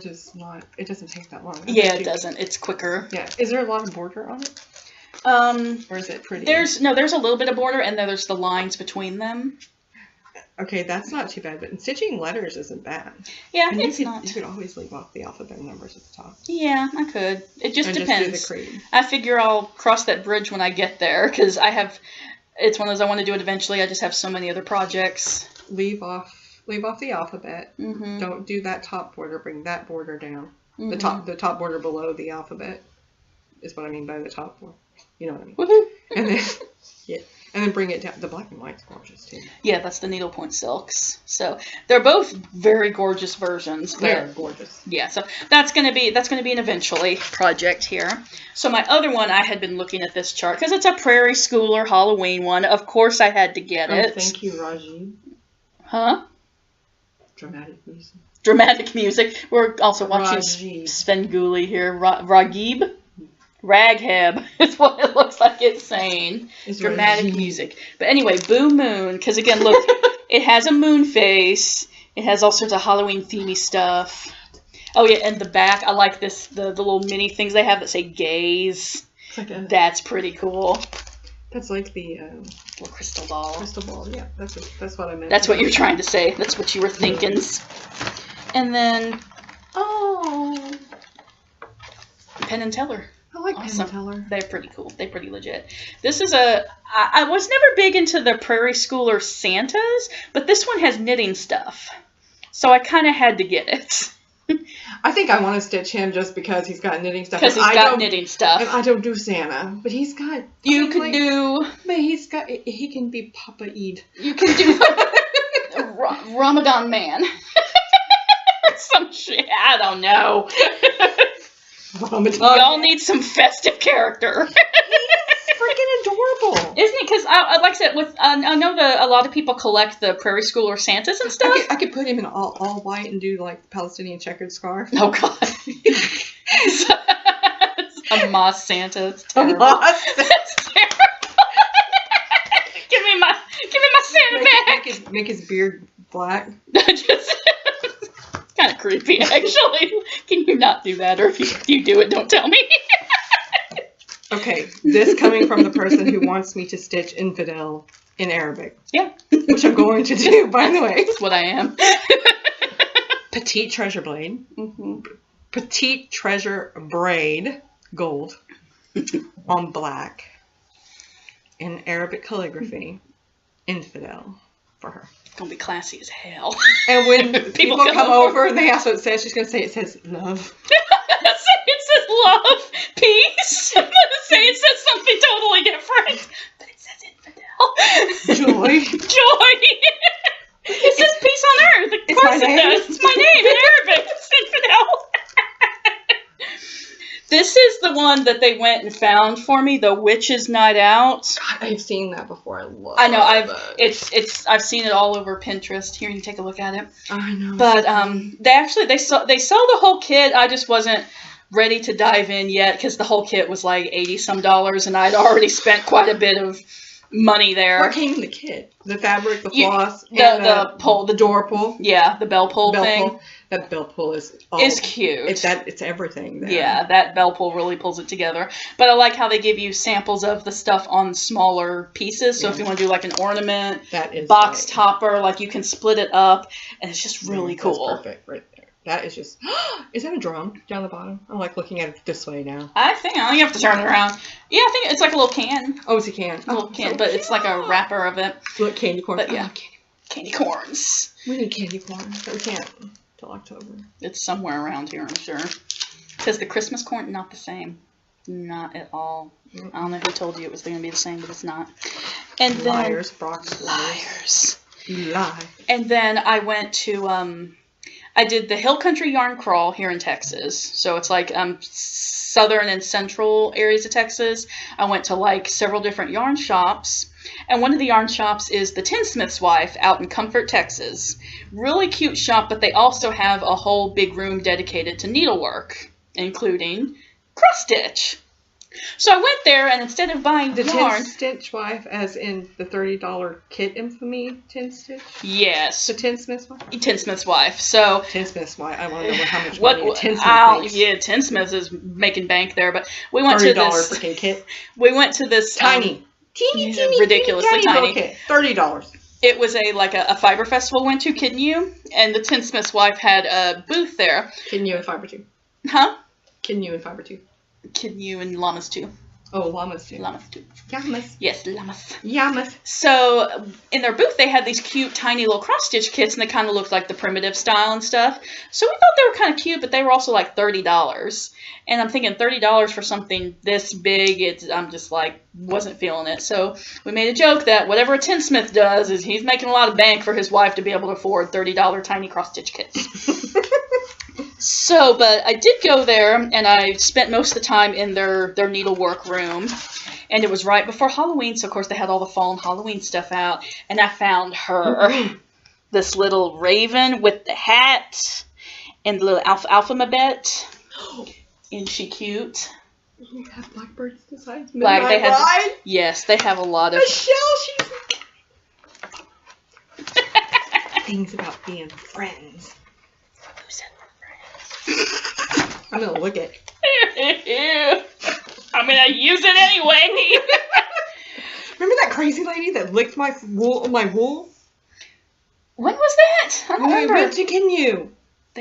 is not. It doesn't take that long. Yeah, it doesn't. It's quicker. Yeah. Is there a lot of border on it? Or is it pretty? There's a little bit of border, and then there's the lines between them. Okay, that's not too bad. But stitching letters isn't bad. Yeah, and it's not. You could always leave off the alphabet numbers at the top. Yeah, I could. It just depends. Just do the creed. I figure I'll cross that bridge when I get there because it's one of those I want to do it eventually. I just have so many other projects. Leave off the alphabet. Mm-hmm. Don't do that top border. Bring that border down. Mm-hmm. The top border below the alphabet is what I mean by the top border. You know what I mean? Woohoo! And then and then bring it down. The black and white's gorgeous too. Yeah, that's the needlepoint silks. So they're both very gorgeous versions. They're gorgeous. Yeah, so that's gonna be an eventually project here. So my other one, I had been looking at this chart because it's a Prairie Schooler Halloween one. Of course, I had to get it. Thank you, Rajiv. Huh? Dramatic music. Dramatic music. We're also watching Svengoolie here. Ragib. Ragheb is what it looks like it's saying. It's dramatic music. But anyway, Boo Moon, because again, look, it has a moon face. It has all sorts of Halloween themey stuff. Oh yeah, and the back, I like this, the little mini things they have that say gaze. That's pretty cool. That's like the little crystal ball. Crystal ball, yeah. That's what I meant. That's what you're trying to say. That's what you were thinking. And then, Penn and Teller. I like Penn and Teller. They're pretty cool. They're pretty legit. This is I was never big into the Prairie Schooler Santas, but this one has knitting stuff. So I kind of had to get it. I think I want to stitch him just because he's got knitting stuff. Because he's got knitting stuff. And I don't do Santa, but he's got... You could do... But he can be Papa Eid. You can do Ramadan Man. Some shit. I don't know. Y'all need some festive character. He's freaking adorable, isn't he? Because like I said, with I know a lot of people collect the Prairie Schooler Santas and stuff. I could put him in all white and do like the Palestinian checkered scarf. Oh God, a moss Santa. It's terrible. That's terrible. give me my Santa back. Make his beard black. Just. Kind of creepy, actually. Can you not do that? Or if you do it, don't tell me. Okay, this coming from the person who wants me to stitch infidel in Arabic. Yeah. Which I'm going to do, by the way. That's what I am. Petite treasure blade. Mm-hmm. Petite treasure braid, gold, on black, in Arabic calligraphy, infidel, for her. It's going to be classy as hell. And when people come over and they ask what it says, she's going to say it says love. It says love, peace. I'm going to say it says something totally different. But it says infidel. Joy. Joy. It says peace on earth. Of course it does. It's my name in Arabic. It's infidel. This is the one that they went and found for me, the Witch's Night Out. God, I've seen that before. I know. I've seen it all over Pinterest. Here, you take a look at it. I know. But they sell the whole kit. I just wasn't ready to dive in yet because the whole kit was like $80-some, and I'd already spent quite a bit of money there. What came in the kit? The fabric, the floss, the pull, the door pull. Yeah, the bell pull thing. Pull. That bell pull is cute. It's everything there. Yeah, that bell pull really pulls it together. But I like how they give you samples of the stuff on smaller pieces. So if you want to do like an ornament, that is box topper, like you can split it up, and it's just really cool. That's perfect right there. That is just... Is that a drum down the bottom? I'm like looking at it this way now. I think I have to turn it around. Yeah, I think it's like a little can. Oh, it's a can. A little can, but it's like a wrapper of it. Look, candy corn. But yeah, candy corns. We need candy corn, but we can't till October. It's somewhere around here, I'm sure. Because the Christmas corn, not the same. Not at all. I don't know who told you it was going to be the same, but it's not. And then, liars, Brock's liars. You lie. And then I went to, I did the Hill Country Yarn Crawl here in Texas. So it's like southern and central areas of Texas. I went to like several different yarn shops. And one of the yarn shops is the Tinsmith's Wife out in Comfort, Texas. Really cute shop, but they also have a whole big room dedicated to needlework, including cross stitch. So I went there, and instead of buying the yarn... Tin Stitch Wife, as in the $30 kit infamy Tin Stitch? Yes. The Tinsmith's Wife? Tinsmith's Wife. So... Tinsmith's Wife. I want to know how much money a Tinsmith makes. Yeah, Tinsmith is making bank there, but we went to this... $30 freaking kit. We went to this... Tiny. Teeny, ridiculously tiny. Kit. $30. It was a fiber festival went to, kidding you? And the Tinsmith's Wife had a booth there. Kidding you and Fiber too. Huh? Kidding you and Fiber too. Kidding you and Llamas too. Oh, Llamas too. Llamas too. Llamas. Yes, Llamas. Llamas. So, in their booth, they had these cute, tiny little cross-stitch kits, and they kind of looked like the primitive style and stuff. So, we thought they were kind of cute, but they were also like $30. And I'm thinking $30 for something this big, I'm just like, wasn't feeling it. So, we made a joke that whatever a tinsmith does is he's making a lot of bank for his wife to be able to afford $30 tiny cross-stitch kits. So, but I did go there, and I spent most of the time in their needlework room, and it was right before Halloween, so of course they had all the fall and Halloween stuff out, and I found her, this little raven with the hat, and the little alphabet. Isn't she cute? You have blackbirds besides Black, Midnight Ride? Yes, they have a lot of... Michelle, she's... Things about being friends. Who said I'm gonna lick it. I'm gonna use it anyway. Remember that crazy lady that licked my wool? When was that? I don't remember. We went to Kenyu.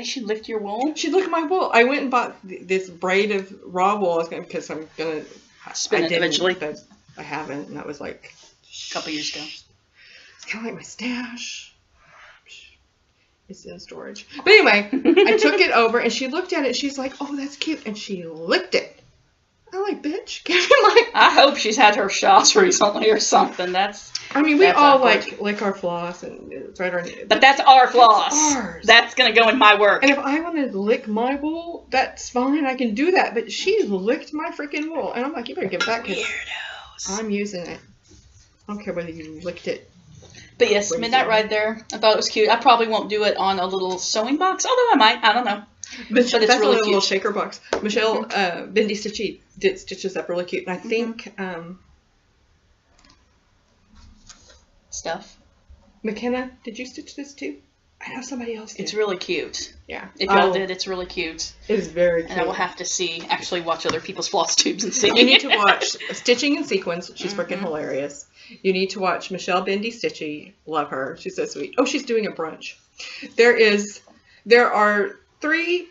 She licked your wool? She licked my wool. I went and bought this braid of raw wool because I'm gonna spin it eventually. But I haven't, and that was like a couple years ago. It's kind of like my stash. It's in storage. But anyway, I took it over, and she looked at it. She's like, "Oh, that's cute," and she licked it. I'm like, "Bitch, give me my." I hope she's had her shots recently or something. I mean, we all like lick our floss and it's right our. But that's our floss. That's ours. That's gonna go in my work. And if I want to lick my wool, that's fine. I can do that. But she licked my freaking wool, and I'm like, "You better give it back, because I'm using it. I don't care whether you licked it." But yes, Midnight Ride there. I thought it was cute. I probably won't do it on a little sewing box, although I might. I don't know. But it's really cute. A little shaker box. Michelle, BendyStitchy did stitches up really cute, and I think Steph. McKenna, did you stitch this too? I know somebody else did. It's really cute. Yeah. If y'all did, it's really cute. It is very cute. And I will have to actually watch other people's floss tubes and see. You need to watch Stitching in Sequence. She's freaking hilarious. You need to watch Michelle BendyStitchy. Love her. She's so sweet. Oh, she's doing a brunch. There are 3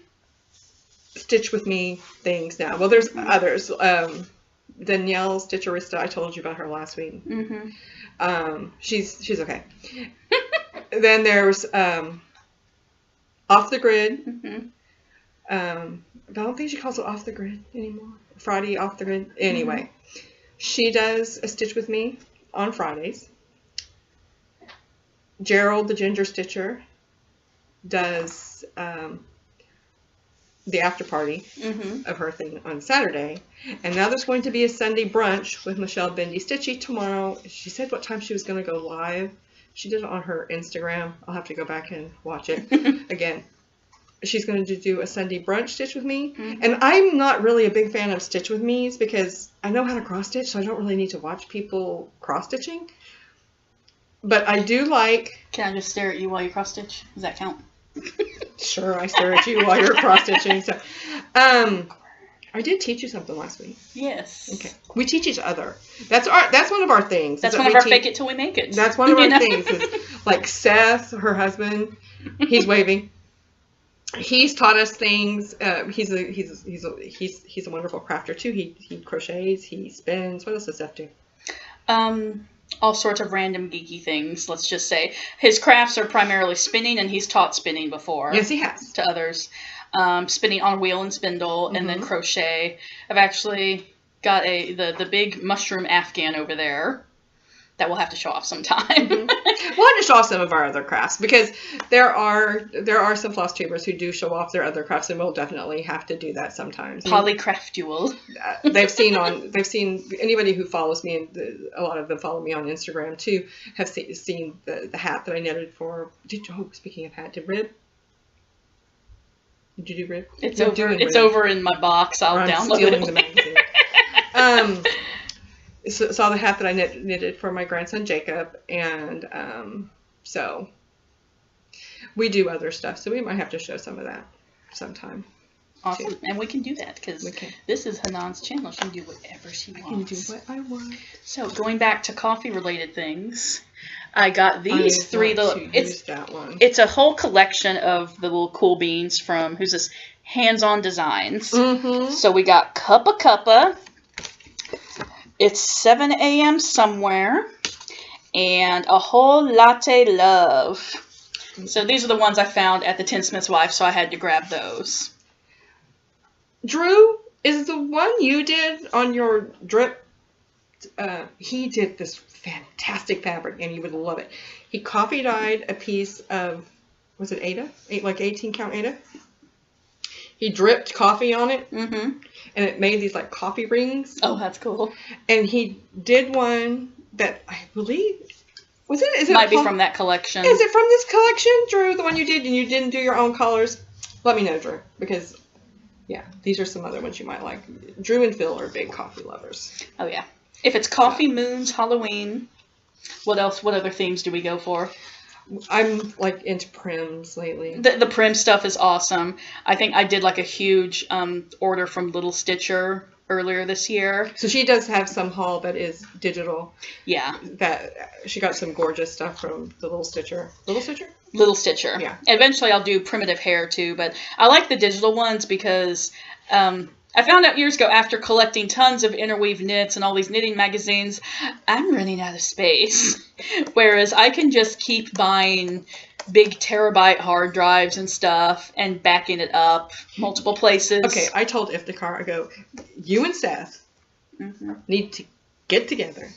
Stitch With Me things now. Well, there's others. Danielle Stitcherista, I told you about her last week. She's okay. Then there's Off the Grid. I don't think she calls it Off the Grid anymore. Friday Off the Grid. Anyway, she does a Stitch With Me on Fridays. Gerald, the Ginger Stitcher, does the after party of her thing on Saturday. And now there's going to be a Sunday brunch with Michelle BendyStitchy tomorrow. She said what time she was going to go live. She did it on her Instagram. I'll have to go back and watch it again. She's going to do a Sunday brunch Stitch With Me. And I'm not really a big fan of Stitch With Me's because I know how to cross stitch, so I don't really need to watch people cross stitching. But I do like... Can I just stare at you while you cross stitch? Does that count? Sure, I stare at you while you're cross stitching. So, I did teach you something last week. Yes. Okay. We teach each other. That's one of our things. That's one of our fake it till we make it. That's one of our things. Is like Seth, her husband, he's waving. he's taught us things. He's a wonderful crafter too. He crochets, he spins. What else does Steph do? All sorts of random geeky things, let's just say. His crafts are primarily spinning, and he's taught spinning before. Yes, he has. To others. Spinning on a wheel and spindle, and then crochet. I've actually got the big mushroom afghan over there that we'll have to show off sometime. We'll have to show off some of our other crafts, because there are some floss tubers who do show off their other crafts, and we'll definitely have to do that sometimes. Polycraftual. They've seen anybody who follows me, and a lot of them follow me on Instagram too, have seen the hat that I knitted for. Speaking of hat, did you do Rib? It's over in my box. I'll download stealing it. The magazine. Saw the hat that I knitted for my grandson Jacob, and so we do other stuff. So we might have to show some of that sometime. Awesome, too. And we can do that because this is Hanane's channel. She can do whatever she wants. I can do what I want. So going back to coffee-related things, I got these three little. It's a whole collection of the little cool beans from who's this Hands-On Designs. So we got Cuppa. It's 7 a.m. somewhere, and a whole latte love. So these are the ones I found at the Tinsmith's Wife, so I had to grab those. Drew, is the one you did on your drip? He did this fantastic fabric, and you would love it. He coffee dyed a piece of, was it Aida? Like 18 count Aida? He dripped coffee on it, and it made these like coffee rings. Oh, that's cool. And he did one that I believe, was it? Is it might be from that collection. Is it from this collection, Drew? The one you did, and you didn't do your own colors? Let me know, Drew, because yeah, these are some other ones you might like. Drew and Phil are big coffee lovers. Oh yeah. If it's coffee, moons, Halloween, what else? What other themes do we go for? I'm like into prims lately. The prim stuff is awesome. I think I did like a huge order from Little Stitcher earlier this year. So she does have some haul that is digital. Yeah. That she got some gorgeous stuff from the Little Stitcher. Little Stitcher? Little Stitcher. Yeah. Eventually I'll do primitive hair too, but I like the digital ones because I found out years ago after collecting tons of interweave knits and all these knitting magazines, I'm running out of space. Whereas I can just keep buying big terabyte hard drives and stuff and backing it up multiple places. Okay, I told Iftikhar, I go, you and Seth need to get together,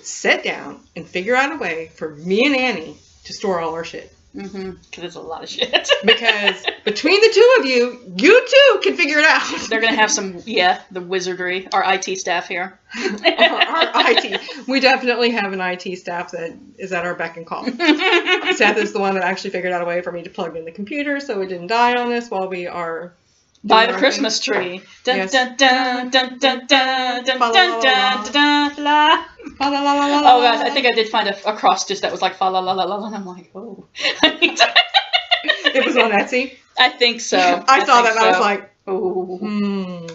sit down, and figure out a way for me and Annie to store all our shit. Because it's a lot of shit. Because between the two of you, you two can figure it out. They're going to have some, the wizardry. Our IT staff here. our IT. We definitely have an IT staff that is at our beck and call. Seth is the one that actually figured out a way for me to plug in the computer so it didn't die on us while we are... By the Christmas tree. Dun, dun, dun, dun, dun, dun, dun, dun, dun, dun, la. Oh gosh, I think I did find a cross stitch that was like fa la la la la, and I'm like, oh. It was on Etsy? I think so. I saw that and I was like, oh.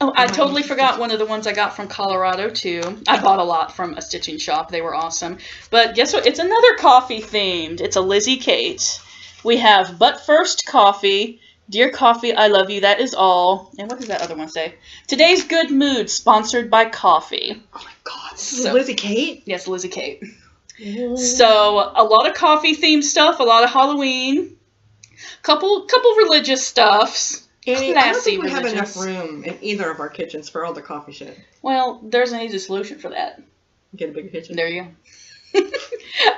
Oh, I totally forgot one of the ones I got from Colorado too. I bought a lot from a stitching shop. They were awesome. But guess what? It's another coffee themed. It's a Lizzie Kate. We have But First Coffee. Dear Coffee, I love you, that is all. And what does that other one say? Today's Good Mood, sponsored by Coffee. Oh my god, this is Lizzie Kate? Yes, Lizzie Kate. So, a lot of coffee-themed stuff, a lot of Halloween, couple religious stuffs. Annie, I don't think we have enough room in either of our kitchens for all the coffee shit. Well, there's an easy solution for that. Get a bigger kitchen. There you go.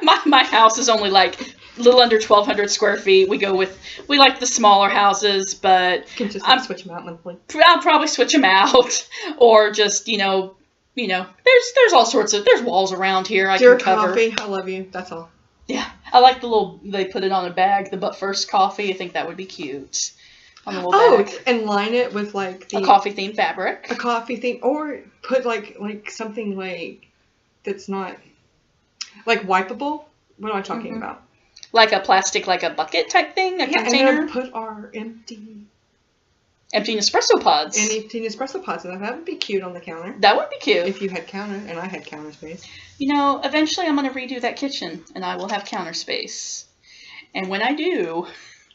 my house is only like a little under 1,200 square feet. We like the smaller houses, but you can just switch them out monthly. I'll probably switch them out, or just there's all sorts of walls around here I Dear can cover. Coffee, I love you. That's all. Yeah, I like they put it on a bag. The But First Coffee. I think that would be cute. On the little bag. And line it with like a coffee themed fabric. A coffee theme, or put like something like that's not like wipeable. What am I talking about? Like a plastic, like a bucket type thing, container. And then put our empty Nespresso pods. Empty Nespresso pods. That would be cute on the counter. That would be cute. If you had counter, and I had counter space. Eventually I'm going to redo that kitchen, and I will have counter space. And when I do,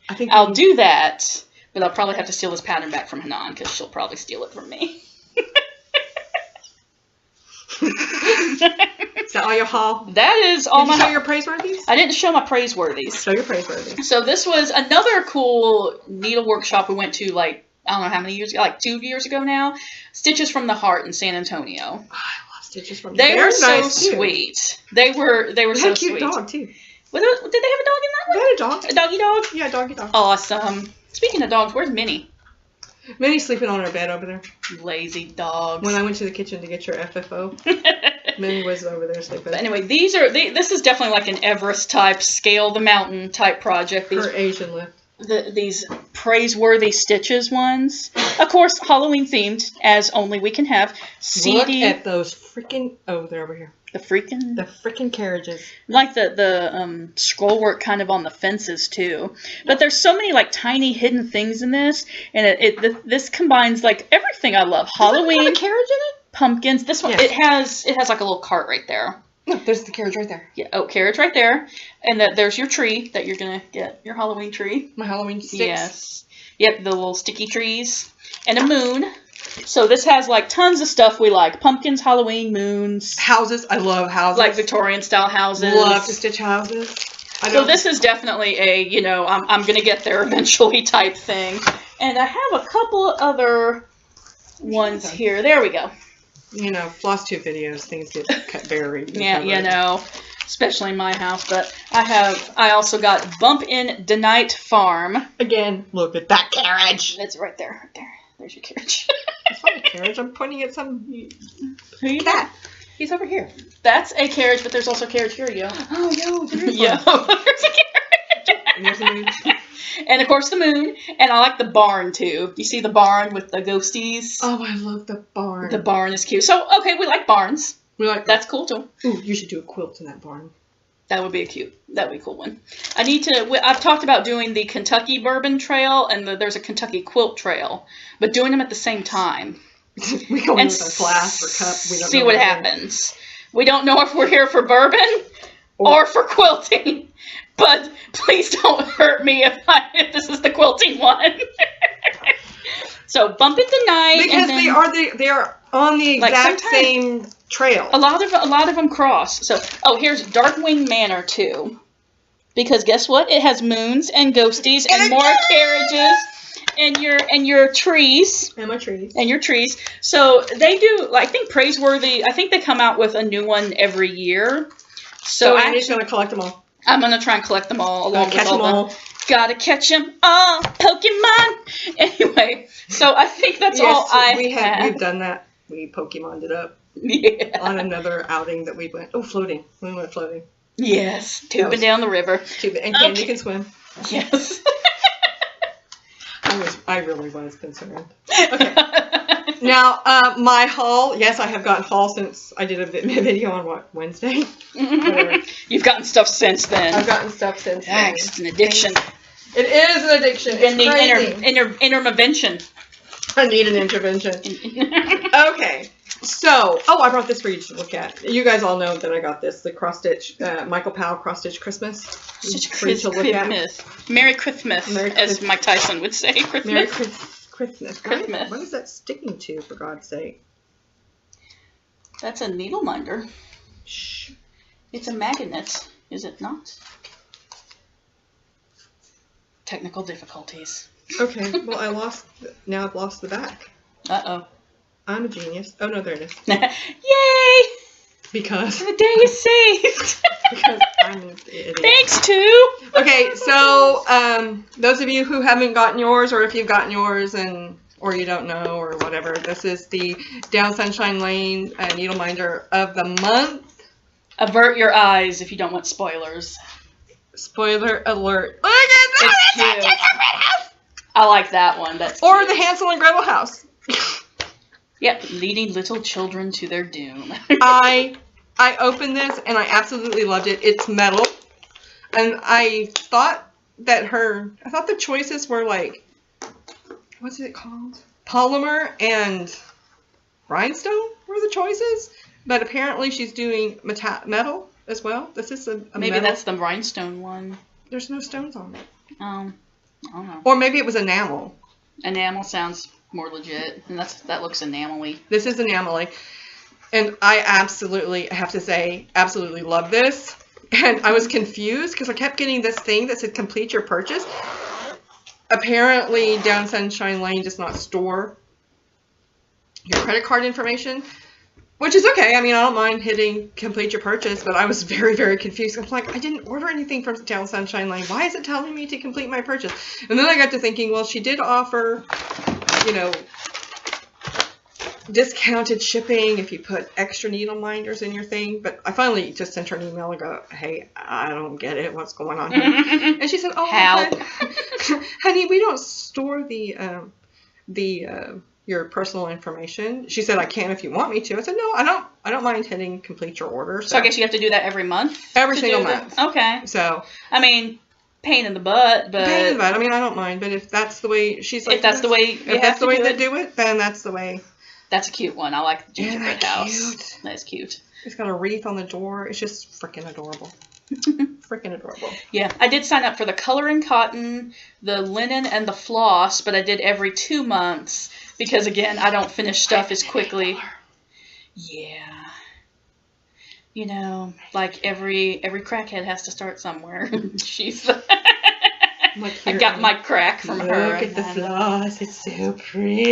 I think I'll do that, but I'll probably have to steal this pattern back from Hanane because she'll probably steal it from me. Is that all your haul? That is all my. Did you show your praiseworthies? I didn't show my praiseworthies. Show your praiseworthies. So this was another cool needle workshop we went to, like, I don't know how many years ago, like 2 years ago now. Stitches from the Heart in San Antonio. Oh, I love Stitches from the Heart. They were so nice sweet. They were so sweet. They had a cute dog too. Did they have a dog in that one? They had a dog. A doggy dog? Yeah, doggy dog. Awesome. Speaking of dogs, where's Minnie? Minnie's sleeping on her bed over there. Lazy dogs. When I went to the kitchen to get your FFO, Minnie was over there sleeping. But anyway, this is definitely like an Everest type, scale the mountain type project. Her Asian lift. These praiseworthy stitches ones. Of course, Halloween themed, as only we can have. CD. Look at those freaking... Oh, they're over here. The freaking carriages. Like the scroll work kind of on the fences too. But there's so many like tiny hidden things in this, and this combines like everything I love. Halloween. Does it have a carriage in it? Pumpkins. This one it has like a little cart right there. No, there's the carriage right there. Yeah, carriage right there, and there's your tree that you're gonna get, your Halloween tree. My Halloween sticks. Yes. Yep, the little sticky trees and a moon. So this has like tons of stuff we like. Pumpkins, Halloween, moons. Houses. I love houses. Like Victorian style houses. Love to stitch houses. So this is definitely a, I'm going to get there eventually type thing. And I have a couple I ones here. There we go. Flosstube videos, things get buried. Yeah, especially in my house. But I also got Bump in Denight Farm. Again, look at that carriage. It's right there. Right there. There's your carriage. It's not a carriage. I'm pointing at some cat. He's over here. That's a carriage, but there's also a carriage here, yo. Oh, yo, there is there's a carriage. And there's a moon. And of course the moon. And I like the barn too. You see the barn with the ghosties? Oh, I love the barn. The barn is cute. So, okay, we like barns. That's cool too. Ooh, you should do a quilt in that barn. That would be a cool one. I've talked about doing the Kentucky Bourbon Trail and there's a Kentucky Quilt Trail, but doing them at the same time. We go in with a glass or cup. We don't see what happens. We don't know if we're here for bourbon or for quilting, but please don't hurt me if this is the quilting one. So Bump in the Night. Because they are on the exact same trail. A lot of them cross. So here's Darkwing Manor too. Because guess what? It has moons and ghosties and more carriages and your trees. And my trees. And your trees. So they do, I think praiseworthy. I think they come out with a new one every year. So I'm just gonna collect them all. I'm gonna try and collect them all along with all all. Gotta catch them all, Pokemon. Anyway, so I think that's all We've done that. We Pokemoned it up. Yeah. On another outing that we went. Oh, floating. We went floating. Yes, tubing down the river. And Candy can swim. Yes. I really was concerned. Okay. Now, my haul. Yes, I have gotten haul since I did a video on Wednesday. You've gotten stuff since then. I've gotten stuff since then. It's an addiction. It is an addiction. It's crazy. Intervention. I need an intervention. Okay. So, I brought this for you to look at. You guys all know that I got this. The cross stitch, Michael Powell cross stitch Christmas. For you to look at. Merry Christmas, as Mike Tyson would say. Christmas. Merry Christmas. What is that sticking to, for God's sake? That's a needle minder. Shh. It's a magnet, is it not? Technical difficulties. Okay, well, I've lost the back. Uh-oh. I'm a genius. Oh, no, there it is. Yay! Because the day is saved. Because I'm an idiot. Thanks, too. Okay, so those of you who haven't gotten yours, or if you've gotten yours or you don't know or whatever, this is the Down Sunshine Lane needle minder of the month. Avert your eyes if you don't want spoilers. Spoiler alert! Look at that! It's cute. I like that one. That's or cute. The Hansel and Gretel house. Yep, leading little children to their doom. I opened this and I absolutely loved it. It's metal, and I thought the choices were like, what's it called? Polymer and rhinestone were the choices, but apparently she's doing metal as well. This is a maybe metal. That's the rhinestone one. There's no stones on it. I don't know. Or maybe it was enamel. Enamel sounds more legit, and that looks enamel-y. This is enamel-y. And I absolutely, I have to say, absolutely love this. And I was confused because I kept getting this thing that said complete your purchase. Apparently, Down Sunshine Lane does not store your credit card information, which is okay. I mean, I don't mind hitting complete your purchase, but I was very, very confused. I'm like, I didn't order anything from Down Sunshine Lane. Why is it telling me to complete my purchase? And then I got to thinking, well, she did offer, you know, discounted shipping if you put extra needle minders in your thing. But I finally just sent her an email and go, hey, I don't get it. What's going on here? And she said, oh, honey, we don't store your personal information. She said, I can if you want me to. I said, no, I don't mind hitting complete your order. So I guess you have to do that every month? Every single month. Okay. So, I mean, pain in the butt, but... Pain in the butt. I mean, I don't mind, but if that's the way, she's like... If that's the way they do it, then that's the way. That's a cute one. I like the gingerbread house. Cute? That's cute. It's got a wreath on the door. It's just freaking adorable. Freaking adorable. Yeah, I did sign up for the coloring cotton, the linen, and the floss, but I did every 2 months because, again, I don't finish stuff as quickly. Yeah. You know, like every crackhead has to start somewhere. She's... I got my crack from her. Look at the floss. It's so pretty.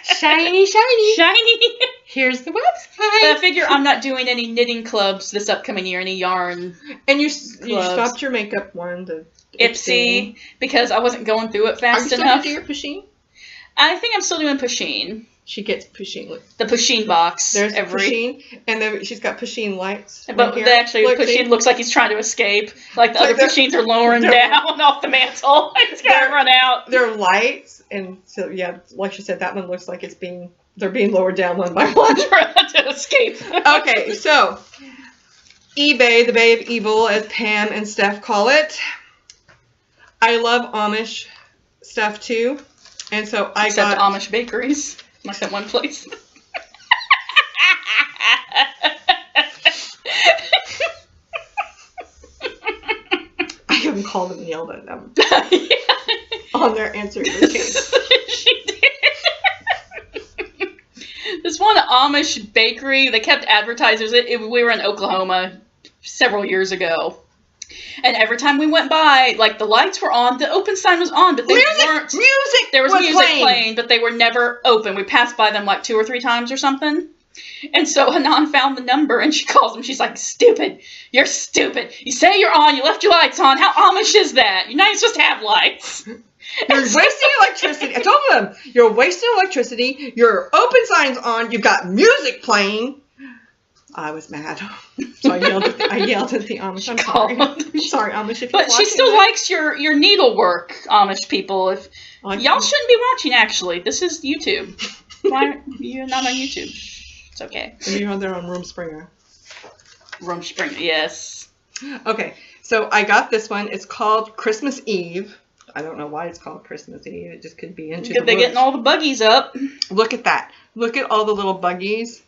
Shiny, shiny. Shiny. Here's the website. But I figure I'm not doing any knitting clubs this upcoming year, any yarn. And you stopped your makeup one, the Ipsy, because I wasn't going through it fast enough. Are you still doing your Pusheen? I think I'm still doing Pusheen. She gets Pusheen. The Pusheen box. There's Pusheen, and then she's got Pusheen lights. But Pusheen looks like he's trying to escape. Like the other Pusheens are lowering down off the mantle. It's got to run out. They're lights, and so yeah, like she said, that one looks like they're being lowered down one by one. Trying to escape. Okay, so eBay, the Bay of Evil, as Pam and Steph call it. I love Amish stuff too, and so I got Amish bakeries. Like that one place. I haven't called them and yelled at them on their answering machine. She did. This one Amish bakery, they kept advertising it. We were in Oklahoma several years ago. And every time we went by, like, the lights were on, the open sign was on, but they weren't... There was music playing, but they were never open. We passed by them, like, 2 or 3 times or something. And so Hanane found the number, and she calls them. She's like, stupid. You're stupid. You say you're on. You left your lights on. How Amish is that? You're not even supposed to have lights. You're wasting electricity. I told them, you're wasting electricity. Your open sign's on. You've got music playing. I was mad. So I yelled at the Amish. I'm sorry. I'm sorry, Amish, if you're watching. But she still likes your needlework, Amish people. Y'all shouldn't be watching, actually. This is YouTube. Why you're not on YouTube? It's okay. And you're on there on Rumspringa. Rumspringa, yes. Okay, so I got this one. It's called Christmas Eve. I don't know why it's called Christmas Eve. It just could be into the woods. They're getting all the buggies up. Look at that. Look at all the little buggies.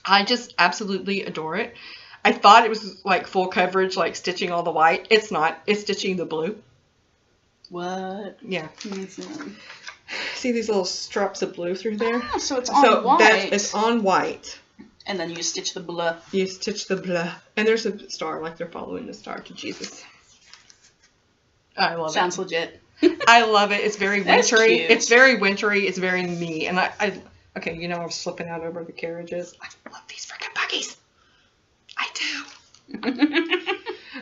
I just absolutely adore it. I thought it was like full coverage, like stitching all the white. It's not. It's stitching the blue. What? Yeah. See these little straps of blue through there? Oh, so it's on white. It's on white. And then you stitch the bleu. You stitch the bleu. And there's a star, like they're following the star to Jesus. I love it. Sounds legit. I love it. It's very wintry. Cute. It's very wintry. It's very me. And okay, you know I'm slipping out over the carriages. I love these freaking buggies. I do.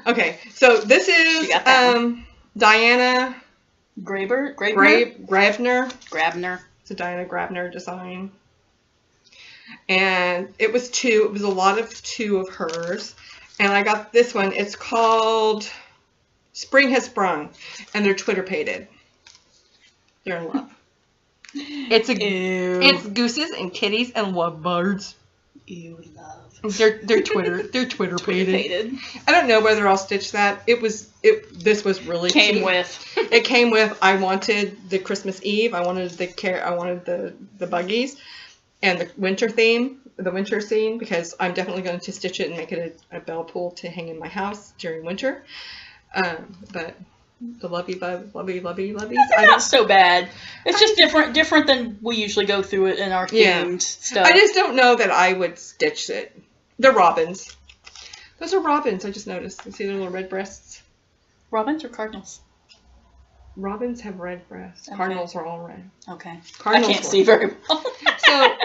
Okay, so this is Diana Grabner. It's a Diana Grabner design. And it was a lot of 2 of hers. And I got this one. It's called Spring Has Sprung. And they're Twitter pated. They're in love. It's gooses and kitties and lovebirds. Ew, love. They're Twitter pated. I don't know whether I'll stitch that. This was really cheap. It came with. I wanted the Christmas Eve. I wanted the buggies, and the winter theme, the winter scene, because I'm definitely going to stitch it and make it a bell pull to hang in my house during winter. But The lovey loveys. Not so bad. It's just different than we usually go through it in our themed stuff. I just don't know that I would stitch it. They're robins. Those are robins, I just noticed. You see their little red breasts? Robins or cardinals? Robins have red breasts. Okay. Cardinals are all red. Okay. Cardinals I can't see very well. So,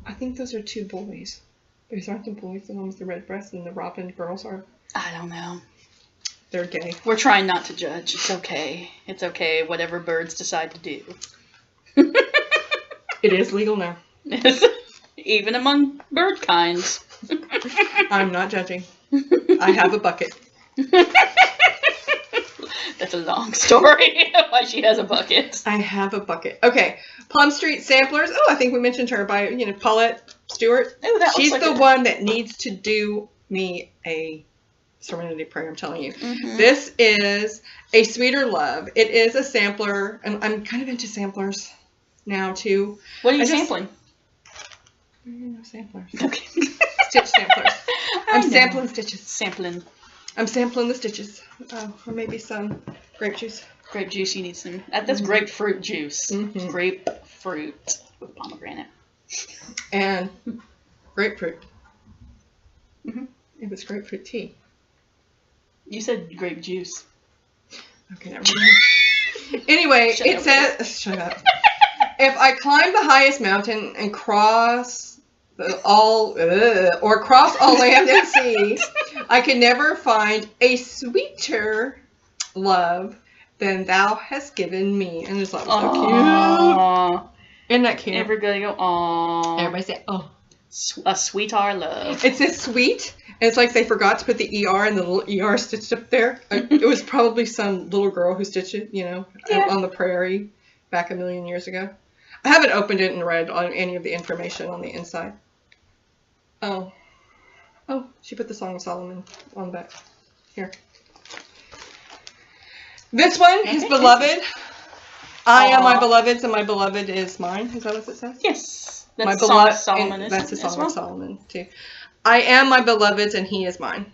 I think those are two boys. Those aren't the boys, the ones with the red breasts, and the robin girls are. I don't know. They're gay. We're trying not to judge. It's okay. It's okay. Whatever birds decide to do. It is legal now. Even among bird kinds. I'm not judging. I have a bucket. That's a long story. Why she has a bucket. I have a bucket. Okay, Plum Street Samplers. Oh, I think we mentioned her by Paulette Stewart. Oh, that She's looks the like one that needs to do me a Serenity Prayer. I'm telling you. Mm-hmm. This is a Sweeter Love. It is a sampler, and I'm kind of into samplers now too. What are you sampling? Samplers. Okay. Stitch samplers. I'm sampling stitches. Sampling. I'm sampling the stitches. Oh, or maybe some grape juice. Grape juice, you need some. That's grapefruit juice. Mm-hmm. Grapefruit with pomegranate. And grapefruit. Mm-hmm. It was grapefruit tea. You said grape juice. Okay, never mind. Anyway, it says, shut up. If I climb the highest mountain and cross all land and sea, I can never find a sweeter love than thou hast given me. And it's like, so cute. Isn't that cute? Everybody go, aww. Everybody say, oh. A sweetheart love. It says sweet. And it's like they forgot to put the ER and the little ER stitched up there. It was probably some little girl who stitched it, out on the prairie back a million years ago. I haven't opened it and read on any of the information on the inside. Oh, she put the Song of Solomon on the back. Here. This one is Beloved. I am my beloved's and my beloved is mine. Is that what it says? Yes. That's my Song of Solomon. That's the Song of Solomon too. I am my beloved's and he is mine.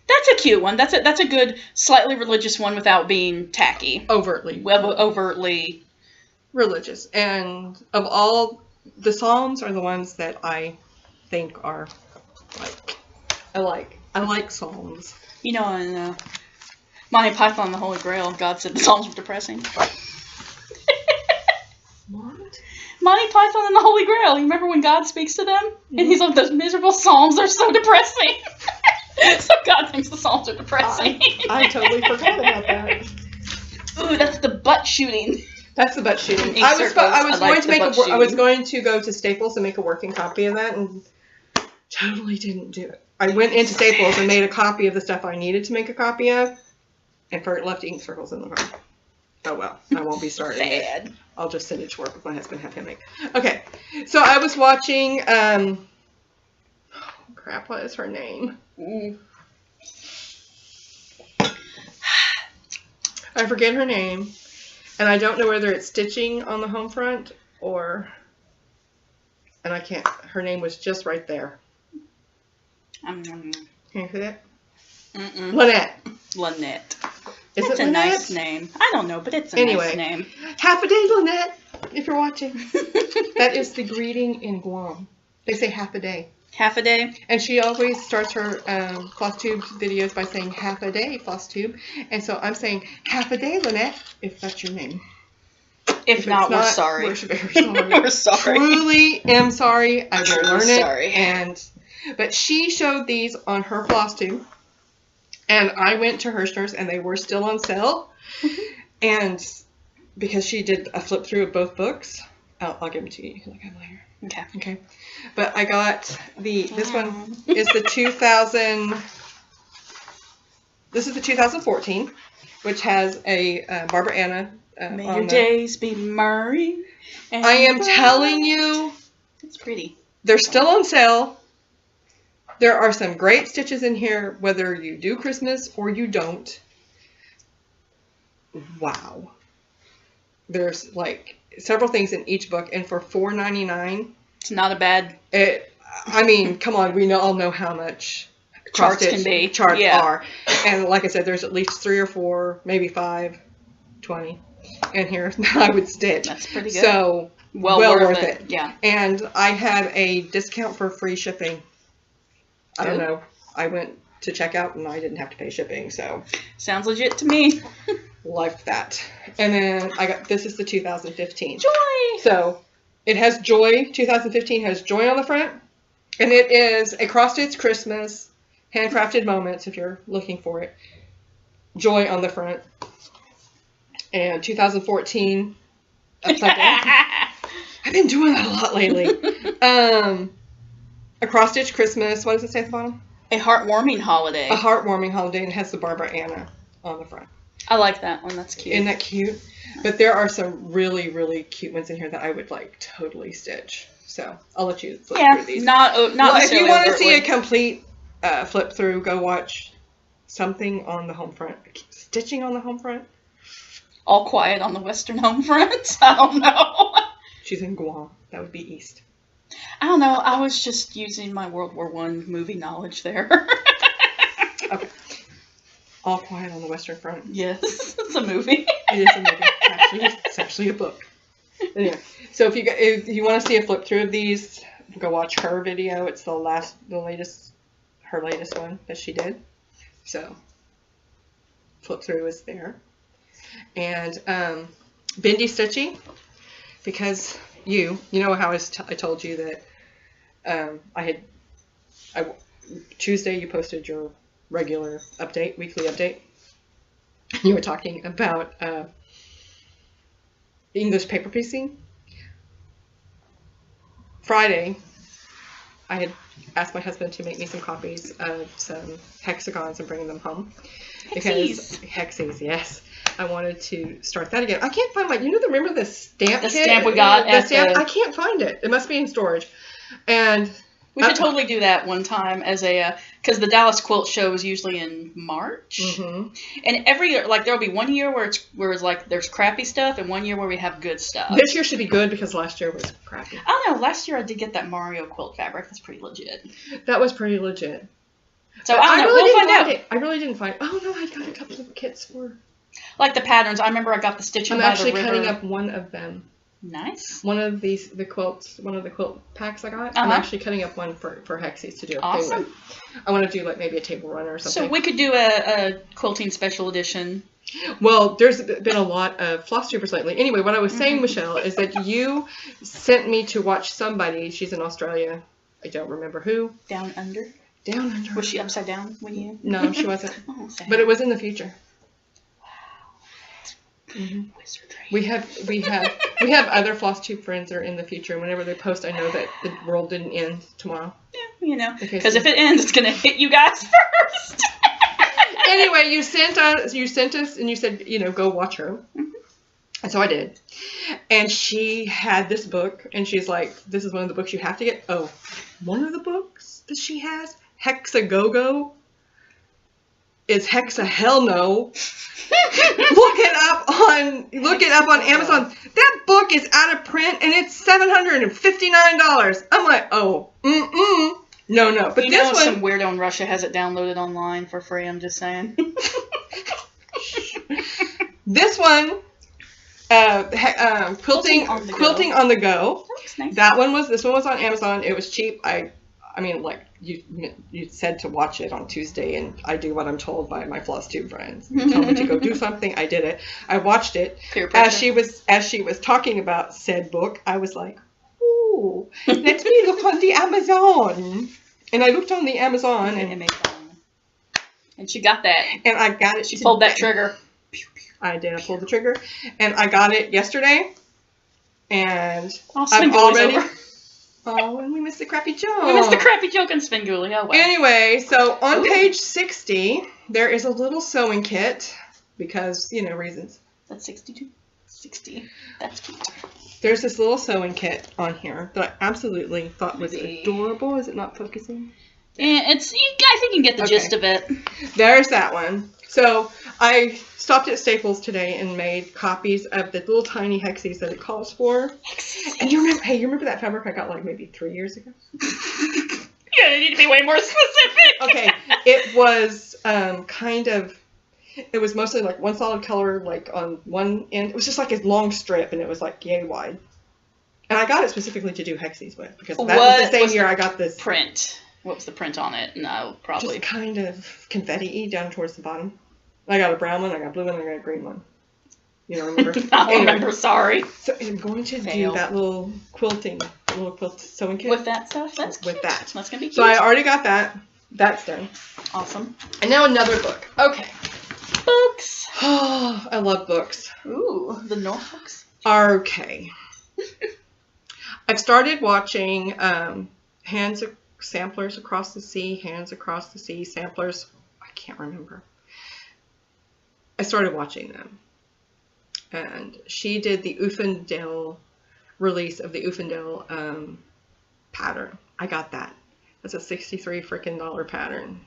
That's a cute one. That's a good, slightly religious one without being tacky. Overtly religious. And of all the Psalms are the ones that I think are I like Psalms. In Monty Python and the Holy Grail, God said the Psalms were depressing. What? Monty Python and the Holy Grail. You remember when God speaks to them? And he's like, those miserable Psalms are so depressing. So God thinks the Psalms are depressing. I totally forgot about that. Ooh, that's the butt shooting. That's the butt shooting. I was going to go to Staples and make a working copy of that, and totally didn't do it. I went into Staples and made a copy of the stuff I needed to make a copy of, and left ink circles in the car. Oh well, I won't be starting it. I'll just send it to work with my husband, have him make. Okay, so I was watching. Crap, what is her name? I forget her name. And I don't know whether it's Stitching on the home front or... And I can't... Her name was just right there. Can you see it? Lynette. Lynette. Is it's it a Lynette? nice name. I don't know, but it's a nice name. Half a day, Lynette, if you're watching. That is the greeting in Guam. They say half a day. Half a day? And she always starts her Flosstube videos by saying half a day, Flosstube. And so I'm saying half a day, Lynette, if that's your name. If not, we're sorry. We're very sorry. We're sorry. Truly am sorry. I will learn it. Sorry. But she showed these on her Flosstube. And I went to her stores and they were still on sale. And because she did a flip through of both books, I'll give them to you. You can look at them later. Okay. But I got this one is the 2000, this is the 2014, which has a Barbara Anna. May your days be merry. I am telling you. It's pretty. They're still on sale. There are some great stitches in here, whether you do Christmas or you don't. Wow. There's like several things in each book, and for $4.99, it's not a bad. I mean, come on, we all know how much charts can be. Charts are. And like I said, there's at least 3 or 4, maybe 5, 20 in here that I would stitch. That's pretty good. So well worth it. Yeah. And I had a discount for free shipping. I don't know. I went to check out and I didn't have to pay shipping, so. Sounds legit to me. Liked that. And then I got, this is the 2015. Joy! So it has Joy, 2015 has Joy on the front. And it is a cross-stitch Christmas, handcrafted moments if you're looking for it. Joy on the front. And 2014, upside down. I've been doing that a lot lately. A cross-stitch Christmas, what does it say at the bottom? A heartwarming holiday. A heartwarming holiday, and it has the Barbara Anna on the front. I like that one. That's cute. Isn't that cute? But there are some really, really cute ones in here that I would like totally stitch. So I'll let you flip through these. Not well, if you want to see a complete flip through, go watch something on the home front. Stitching on the home front. All Quiet on the Western Home Front. I don't know. She's in Guam. That would be east. I don't know. I was just using my World War I movie knowledge there. Okay. All Quiet on the Western Front. Yes, it's a movie. It is a movie. It's actually a book. Anyway, so if you want to see a flip through of these, go watch her video. It's her latest one that she did. So flip through is there. And BendyStitchy, because you know how I told you that Tuesday you posted your regular update, weekly update. You were talking about English paper piecing. Friday, I had asked my husband to make me some copies of some hexagons and bring them home. Hexies, yes. I wanted to start that again. I can't find remember the stamp kit? The stamp we got I can't find it. It must be in storage. And we should totally do that one time as a, because the Dallas Quilt Show is usually in March. Mm-hmm. And every year, like there'll be one year where it's like there's crappy stuff and one year where we have good stuff. This year should be good because last year was crappy. I don't know. Last year I did get that Mario quilt fabric. That's pretty legit. That was pretty legit. So I don't know. We'll find out. I really didn't find it. Oh no, I got a couple of kits for. Like the patterns. I remember I got the Stitchin by the river. I'm actually cutting up one of them. Nice. One of the quilt packs I got. I'm actually cutting up one for Hexies to do a thing with. I want to do like maybe a table runner or something. So we could do a quilting special edition. Well, there's been a lot of Flosstubers lately. Anyway, what I was saying, Michelle, is that you sent me to watch somebody. She's in Australia. I don't remember who. Down Under? Down Under. Was she upside down when you... No, she wasn't. Oh, but it was in the future. Mm-hmm. We have other Flosstube friends that are in the future. Whenever they post, I know that the world didn't end tomorrow. Yeah, you know, because if it ends, it's gonna hit you guys first. Anyway, you sent us, and you said, go watch her. Mm-hmm. And so I did. And she had this book, and she's like, "This is one of the books you have to get." Oh, one of the books that she has, Hexagogo, is Hexa Hell No. Look it up on Amazon. That book is out of print and it's $759. I'm like, oh, no. But this one, some weirdo in Russia has it downloaded online for free. I'm just saying. This one, quilting on the go. That looks nice. This one was on Amazon. It was cheap. I mean, like you said to watch it on Tuesday, and I do what I'm told by my Flosstube friends. They tell me to go do something. I did it. I watched it. As she was talking about said book, I was like, "Ooh, let me look on the Amazon." And I looked on the Amazon, and she got that. And I got it. She pulled that trigger. I did. I pulled the trigger, and I got it yesterday. And I'm already. Oh, and we missed the crappy joke. We missed the crappy joke in Svengoolie. Oh, well. Anyway, so on page 60, there is a little sewing kit because, reasons. That's 62? 60. That's cute. There's this little sewing kit on here that I absolutely thought was adorable. Is it not focusing? Yeah, I think you can get the gist of it. There's that one. So I stopped at Staples today and made copies of the little tiny hexies that it calls for. And you remember that fabric I got like maybe 3 years ago? gonna need to be way more specific. Okay, it was it was mostly like one solid color, like on one end. It was just like a long strip, and it was like yay wide. And I got it specifically to do hexies with, because that was the same year I got this print. What was the print on it? No, probably just kind of confetti-y down towards the bottom. I got a brown one, I got a blue one, I got a green one. You don't remember? I don't remember, sorry. So I'm going to do that little quilting, sewing kit. With that stuff? That's cute. With that. That's going to be cute. So I already got that. That's done. Awesome. And now another book. Okay. Books. Oh, I love books. Ooh, the Norfolks. Okay. I've started watching Samplers Across the Sea, Hands Across the Sea, Samplers. I can't remember. I started watching them. And she did the Ufendale release of the Ufendale pattern. I got that. That's a $63 freaking pattern.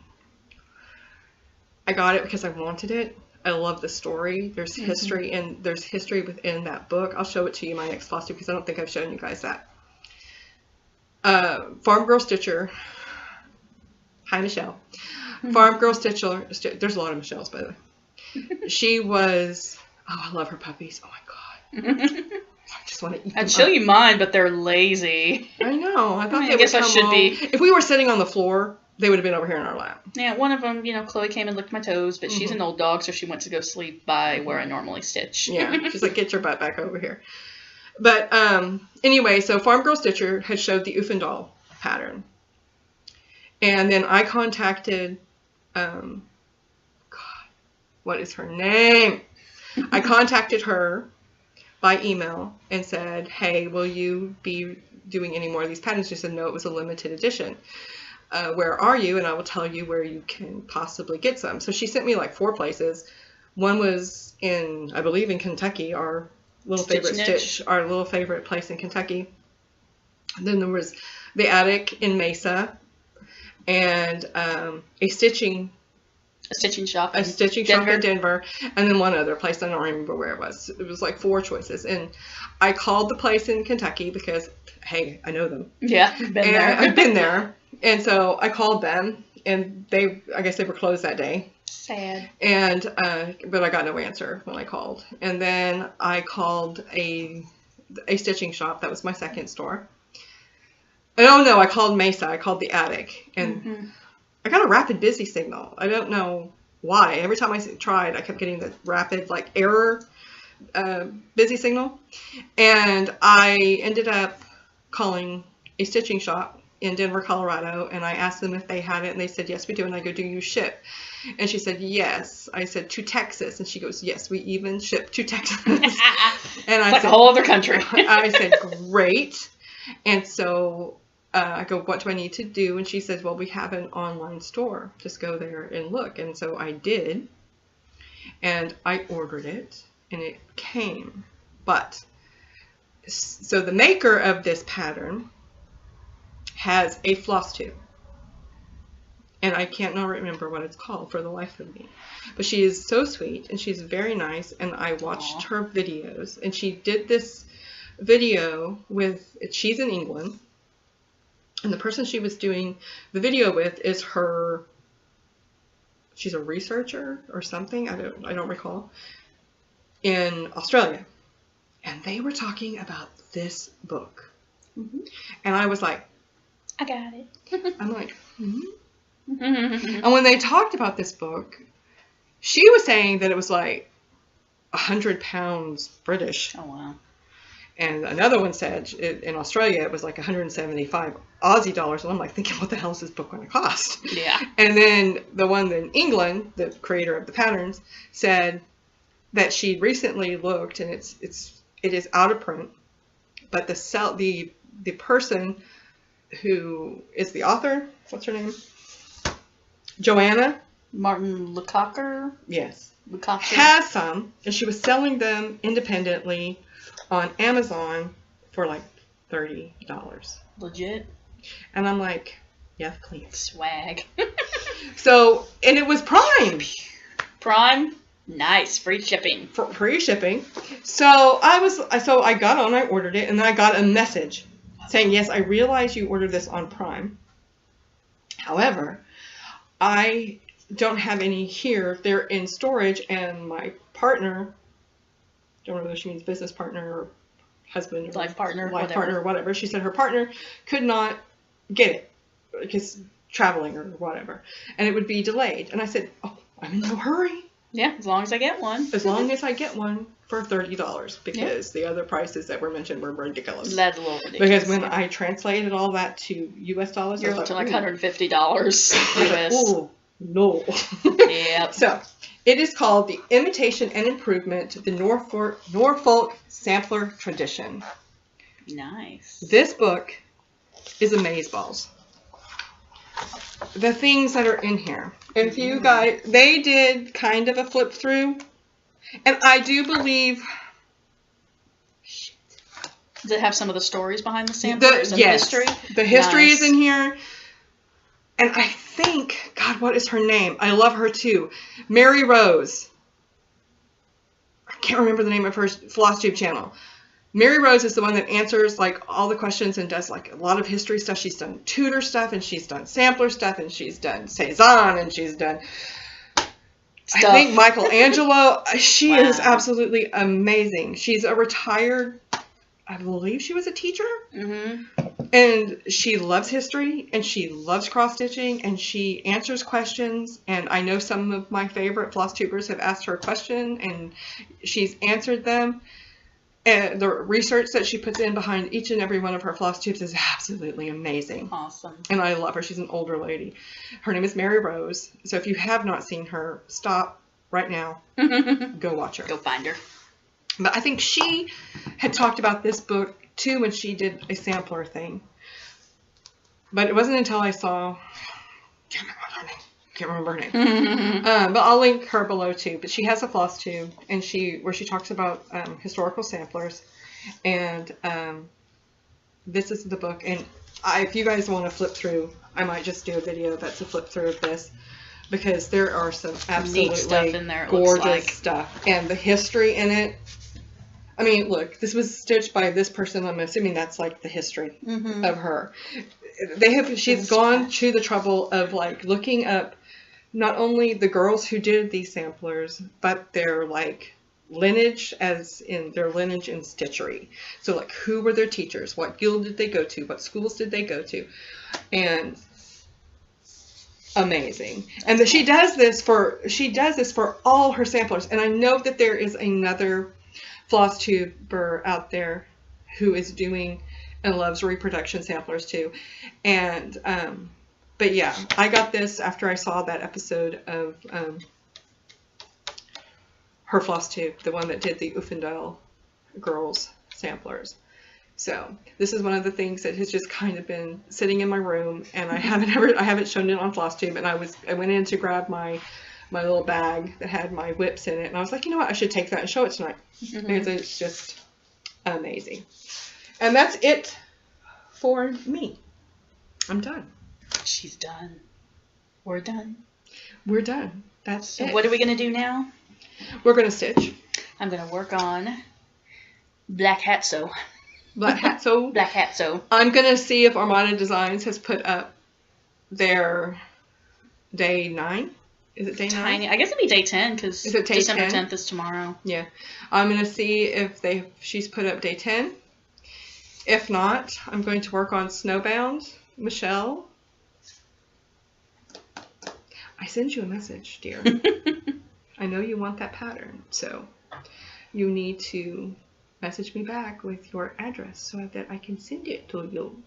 I got it because I wanted it. I love the story. There's history, and there's history within that book. I'll show it to you in my next Flosstube, because I don't think I've shown you guys that. FarmGirlStitcher. Hi, Michelle. FarmGirlStitcher. There's a lot of Michelles, by the way. She was... Oh, I love her puppies. Oh, my God. I just want to eat them I'd show you mine, but they're lazy. I know. I thought I guess I should be. If we were sitting on the floor, they would have been over here in our lap. Yeah, one of them, you know, Chloe came and licked my toes, but she's an old dog, so she went to go sleep by where I normally stitch. Yeah, she's like, get your butt back over here. But anyway, so FarmGirlStitcher had showed the Ufendale pattern. And then I contacted, God, what is her name? I contacted her by email and said, hey, will you be doing any more of these patterns? She said, no, it was a limited edition. Where are you? And I will tell you where you can possibly get some. So she sent me like 4 places. One was in, I believe, in Kentucky, our little favorite place in Kentucky. And then there was the Attic in Mesa, and a stitching shop in Denver, and then one other place. I don't remember where it was. It was like 4 choices, and I called the place in Kentucky because, hey, I know them. Yeah, I've been there, and so I called them, and I guess they were closed that day. Sad. And but I got no answer when I called, and then I called a stitching shop. That was my second store. Oh no, I called Mesa. I called the Attic, and I got a rapid busy signal. I don't know why. Every time I tried, I kept getting the rapid, like, error busy signal. And I ended up calling a stitching shop in Denver, Colorado, and I asked them if they had it, and they said, yes, we do. And I go, do you ship? And she said, yes. I said, to Texas. And she goes, yes, we even ship to Texas. And I said, a whole other country. I said, great. And so... I go, what do I need to do? And she says, well, we have an online store. Just go there and look. And so I did. And I ordered it. And it came. But, so the maker of this pattern has a Flosstube. And I can't now remember what it's called for the life of me. But she is so sweet. And she's very nice. And I watched her videos. And she did this video with, she's in England. And the person she was doing the video with is she's a researcher or something, I don't recall, in Australia. And they were talking about this book. And I was like, I got it. I'm like, And when they talked about this book, she was saying that it was like 100 pounds British. Oh, wow. And another one said in Australia it was like 175 Aussie dollars. And I'm like thinking, what the hell is this book going to cost? Yeah. And then the one in England, the creator of the patterns, said that she recently looked, and it is out of print. But the person who is the author, what's her name? Joanna Martin Lukacher. Yes. Lukacher has some, and she was selling them independently on Amazon for like $30. Legit. And I'm like, yes, please. Swag. So, and it was Prime. Prime? Nice. Free shipping. Free shipping. So I got on, I ordered it, and then I got a message saying, yes, I realize you ordered this on Prime. However, I don't have any here. They're in storage, and my partner, don't know whether she means business partner or husband or life partner, or whatever. She said her partner could not get it because traveling or whatever, and it would be delayed. And I said, oh, I'm in no hurry. Yeah, as long as I get one. As long as I get one for $30, because the other prices that were mentioned were ridiculous. That's a little ridiculous. Because when I translated all that to US dollars, you're looking like $150 US. Oh, no. Yep. So, it is called The Imitation and Improvement, the Norfolk Sampler Tradition. Nice. This book is amazeballs. The things that are in here. If you guys, they did kind of a flip through, and I do believe. Does it have some of the stories behind the samplers and yes, history? The history is in here, and I think, God, what is her name? I love her too, Mary Rose. I can't remember the name of her Flosstube channel. Mary Rose is the one that answers like all the questions and does like a lot of history stuff. She's done tutor stuff, and she's done sampler stuff, and she's done Cezanne, and she's done stuff. I think Michelangelo. She is absolutely amazing. She's a retired, I believe she was a teacher. And she loves history, and she loves cross-stitching, and she answers questions. And I know some of my favorite Flosstubers have asked her a question, and she's answered them. And the research that she puts in behind each and every one of her floss tubes is absolutely amazing. Awesome. And I love her. She's an older lady. Her name is Mary Rose. So if you have not seen her, stop right now. Go watch her. Go find her. But I think she had talked about this book too when she did a sampler thing. But it wasn't until I saw... Can't remember her name. But I'll link her below too. But she has a floss tube, and where she talks about historical samplers, and this is the book. And if you guys want to flip through, I might just do a video that's a flip through of this, because there are some absolutely neat stuff in there, gorgeous stuff, and the history in it. I mean, look, this was stitched by this person. I'm assuming that's like the history of her. She's gone to the trouble of like looking up not only the girls who did these samplers, but their like lineage, as in their lineage in stitchery. So like, who were their teachers? What guild did they go to? What schools did they go to? And amazing. And she does this for all her samplers. And I know that there is another floss tuber out there who is doing and loves reproduction samplers too. And but yeah, I got this after I saw that episode of her floss tube, the one that did the Uffendale girls samplers. So this is one of the things that has just kind of been sitting in my room, and I haven't shown it on Flosstube. And I went in to grab my little bag that had my whips in it, and I was like, you know what, I should take that and show it tonight, because it's just amazing. And that's it for me. I'm done. She's done. We're done. We're done. That's it. What are we going to do now? We're going to stitch. I'm going to work on Black Hat Sew. Black Hat Sew. Black Hat Sew. I'm going to see if Armada Designs has put up their day 9. Is it day 9? I guess it'd be day 10, because December 10th is tomorrow. Yeah. I'm going to see if she's put up day 10. If not, I'm going to work on Snowbound Michelle. I send you a message, dear. I know you want that pattern, so you need to message me back with your address so that I can send it to you.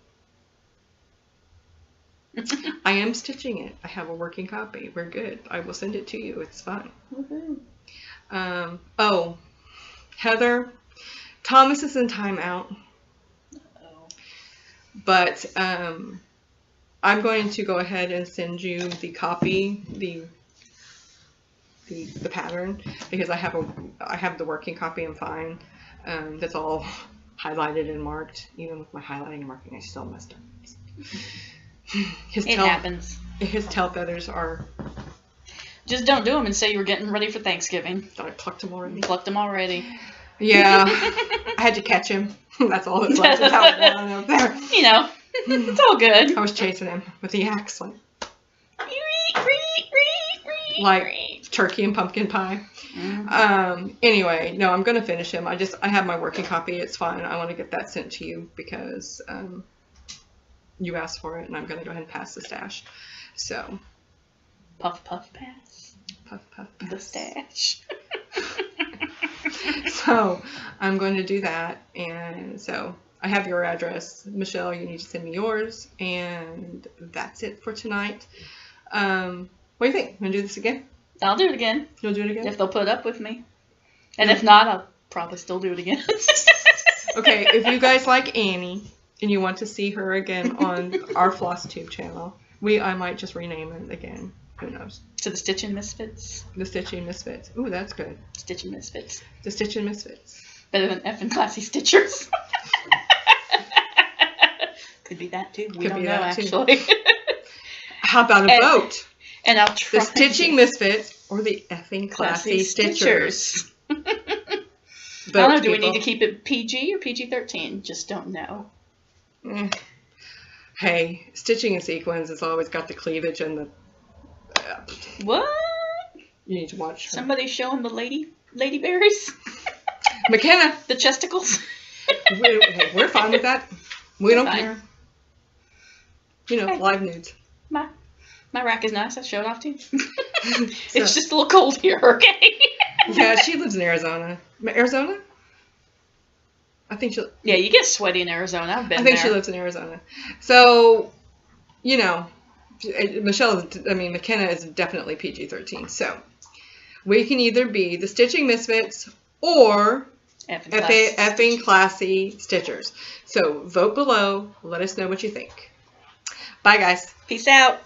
I am stitching it. I have a working copy. We're good. I will send it to you. It's fun. Oh, Heather, Thomas is in timeout. But I'm going to go ahead and send you the copy, the pattern, because I have the working copy. I'm fine. That's all highlighted and marked. Even with my highlighting and marking, I still messed up. It happens. His tail feathers are. Just don't do them and say you were getting ready for Thanksgiving. Thought I plucked them already. Plucked them already. Yeah, I had to catch him. That's all that's left. That's how it went up there. You know, it's all good. I was chasing him with the axe, like, like turkey and pumpkin pie. Anyway, no, I'm going to finish him. I have my working copy. It's fine. I want to get that sent to you because you asked for it, and I'm going to go ahead and pass the stash. So. Puff, puff, pass. Puff, puff, pass. The stash. So, I'm going to do that, and so I have your address. Michelle, you need to send me yours, and that's it for tonight. What do you think? Want to do this again? I'll do it again. You'll do it again? If they'll put up with me. And if not, I'll probably still do it again. Okay, if you guys like Annie, and you want to see her again on our Flosstube channel, I might just rename it again. Who knows? To the StitchinMisfits. The StitchinMisfits. Ooh, that's good. StitchinMisfits. The StitchinMisfits. Better than F-ingClassyStitchers. Could be that too. We don't know, actually. How about a vote? And I'll try. The StitchinMisfits or the F-ingClassyStitchers. I don't know. Do we need to keep it PG or PG-13? Just don't know. Hey, Stitching in Sequins has always got the cleavage and the. What? You need to watch her. Somebody showing the ladyberries. McKenna. The chesticles. We're fine with that. We don't care. You know, hey. Live nudes. My rack is nice. I showed off to you. It's just a little cold here, okay? Yeah, she lives in Arizona. Arizona? I think she'll... Yeah, you get sweaty in Arizona. I've been there. I think she lives in Arizona. So, you know, McKenna is definitely PG-13. So, we can either be the Stitching Misfits or FingClassyStitchers. So, vote below. Let us know what you think. Bye, guys. Peace out.